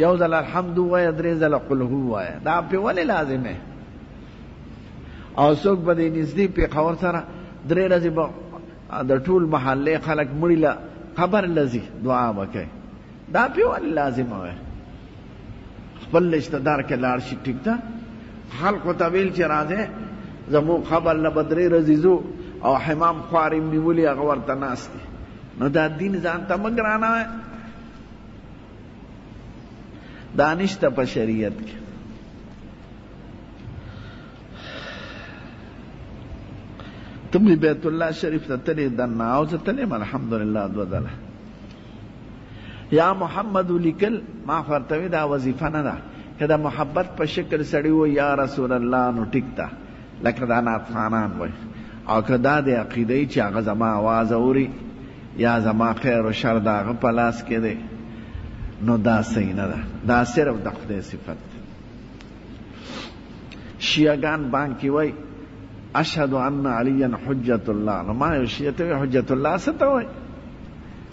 یو ځل الحمد ووایه درې ځله قل هو ووایه دا پې ولې لازمه او څوک به دې نږدې پېښور سره درې ورځې به د ټول محلې خلک مړي له قبر لځي دعا به کوي دا پې ولې لازمه وایه. خپل رشته دار کې لاړ شي ټیک ده خلقو ته ویل چې راځئ زموږ خبر نه به درې ورځې ځو او حمام خوارې م نیولي هغه ورته ناست دي نو دا دین ځان ته مه ګرانوئ دا نشته په شریعت کې. تم بیت الله شریف ته تلې دننه او زه تلم الحمدلله دوه ځله. یا محمد لیکل ما فرتوی دا وظیفه نه ده که د محبت په شکل سړی و یا رسول الله نو ټیک ده لکه دا نعتخوانان وایي او که دا د عقیده‌ای چې هغه زما آواز اوري یا زما خیر او شر د هغه په لاس کې دی، نو دا صحیح نه ده، دا صرف د خدای صفت ده. شیعگان باندې وای اشهد ان علیا حجت الله، نو ما یو شیعه ته حجت الله څه ته وای؟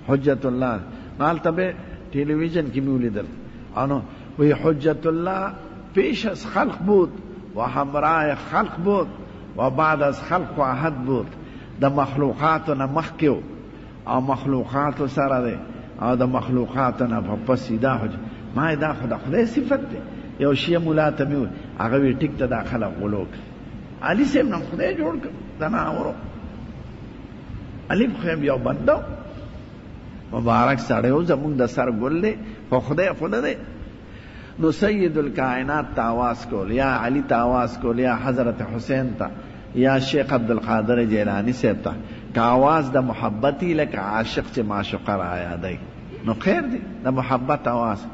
حجت الله هلته به ټلویزیون کې مې ولیدل، انو وی حجت الله پیش از خلق بود و همراه خلق بود و بعد از خلق و احد بود، د مخلوقاتو نه مخکې او مخلوقاتو سره دی او د مخلوقاتو نه پس دا حجت. ما دا خدای صفت دی. یو شیعه مولا ته مې وویل، هغه وی ټیک ته دا خلق غلو کوي، علي صاحب نن خدای جوړ کړ تناورو، علي خو یو بنده مبارک سړی و، زمونږ د سر ګل دی، خو خدای خو نه دی. نو سید الکائنات ته آواز کول، یا علی ته آواز کول، یا حضرت حسین ته، یا شیخ عبدالقادر جیلانی صاحب ته، که آواز د محبتی لکه عاشق چې معشوقه را یادی، نو خیر دی د محبت آواز.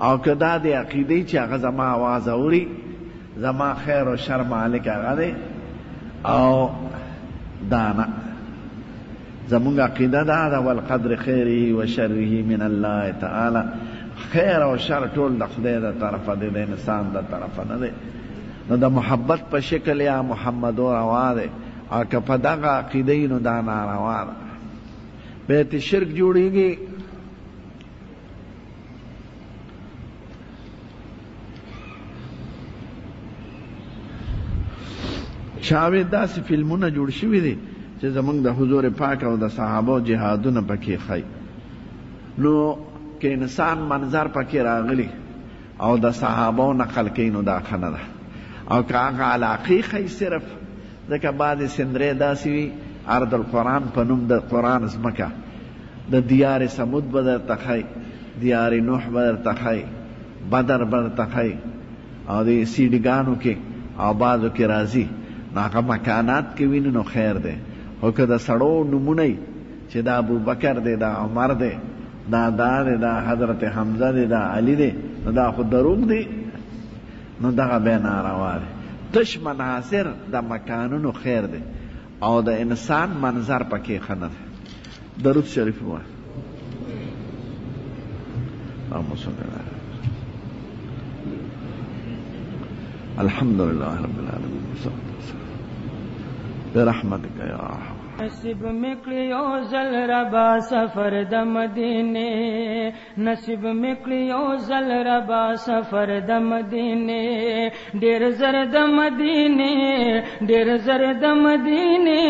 او که دا د عقیدې چې هغه زما آواز اوري، زما خیر و شر مالک هغه دی، او دانا زمونږ عقیده دا ده والقدر خیره و شره من الله تعالی، خیر او شر ټول د خدای د طرفه دی، د انسان د طرفه نه دی. نو د محبت په شکل یا محمد روا دی، او که په دغه عقیده نو دا ناروا ده. بیت شرک جوړیږي، چاوی داسې فلمونه جوړ شوي دي چې زمونږ د حضور پاک او د صحابه جهادونه پکې ښیي، نو که انسان منظر پکې راغلی او د صحابه نقل کوي نو دا ښه نه ده. او که هغه علاقې ښیي صرف، ځکه بعضې سندرې داسې وي ارض القرآن په نوم د قرآن ځمکه، د دیار سمود به درته ښیي، دیار نوح به درته ښیي، بدر به درته ښیي، او د سیډګانو کې او بعضو کې راځي، نو هغه مکانات کې ویني نو خیر دی. خو که د سړو نمونه چې دا ابوبکر دی، دا عمر دی، دا دی، دا حضرت حمزه دی، دا علی دی، نو دا خو دروغ دی، نو دغه بیا ناروا دی. تش مناظر د مکانونو خیر دی، او د انسان منظر پکې ښه نه دی. درود شریف ووایه. اللهم صل علی الحمد لله رب العالمین برحمتک یا ارحم. نصیب مکلیو زل ربا سفر د مدینے، نصیب مکلیو زل ربا سفر د مدینے، ډیر زر د مدینے، ډیر زر د مدینے،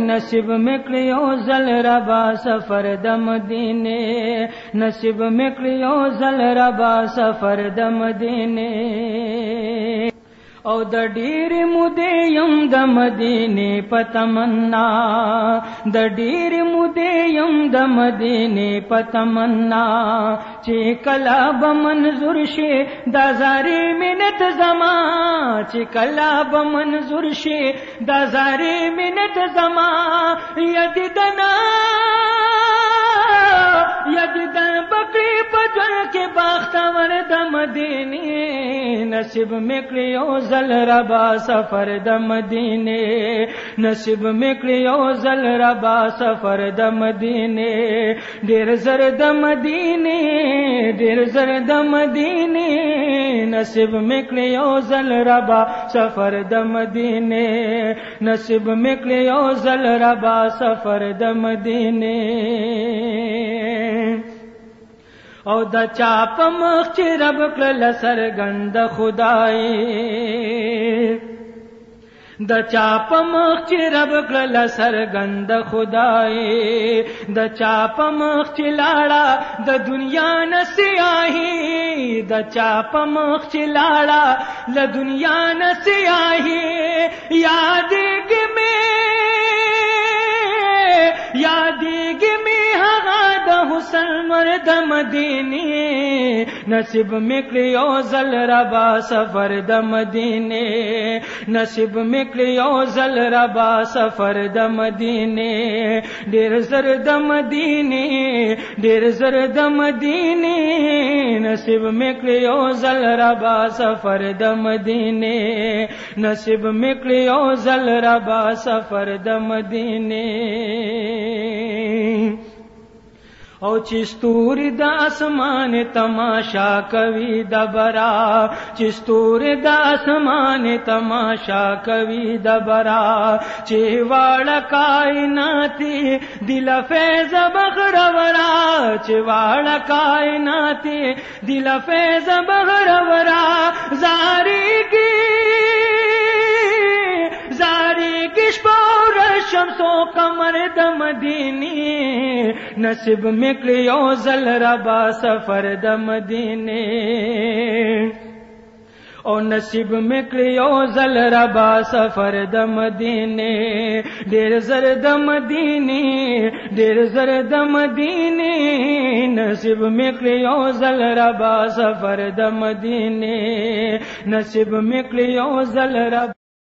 نصیب مکلیو زل ربا سفر د مدینے، نصیب مکلیو زل ربا سفر د مدینے. او د ډیر مودې یم د مدینې په تمنا، د ډیر مودې یم د مدینې په تمنا، چې کله به منظور شي دا زارې منت زما، چې کله به منظور شي دا زارې منت زما، یدیدنا یدیدن بکری پجن کے باختور د مدینے، نصیب مکلیو زل ربا سفر د مدینے، نصیب مکلیو زل ربا سفر د مدینے، ډیر زر د مدینے، ډیر زر د مدینے، نصیب مکلیو زل ربا سفر د مدینے، نصیب مکلیو زل ربا سفر د مدینے. او د چا په مخ چې رب کړل سرګند خدای، د چا په مخ چې رب کړل سرګند خدای، د چا په مخ چې لاړه د دنیا نه سیاهي، د چا په مخ چې لاړه د دنیا نه سیاهي، یادېږي مې یادېږي مې هغه د حسن مرد مدینے، نصیب مکلیو زل ربا سفر د مدینے، نصیب مکلیو زل ربا سفر د مدینے، ډیر زر د مدینے، ډیر زر د مدینے، نصیب مکلیو زل ربا سفر د مدینے، نصیب مکلیو زل ربا سفر د مدینے. او چستوري د اسمان تماشا کوي د برا چستوري د اسمان تماشا کوي د برا چې واړه کائنات دل فیض بغرورا چې واړه کائنات دل فیض بغرورا زاری کی شپور شمس و قمر د مدینه نصیب میکړی او زل ربا سفر د مدینه او نصیب میکړی او زل ربا سفر د مدینه ډیر زر د مدینه ډیر زر د مدینه نصیب میکړی او زل ربا سفر د مدینه نصیب میکړی او زل ربا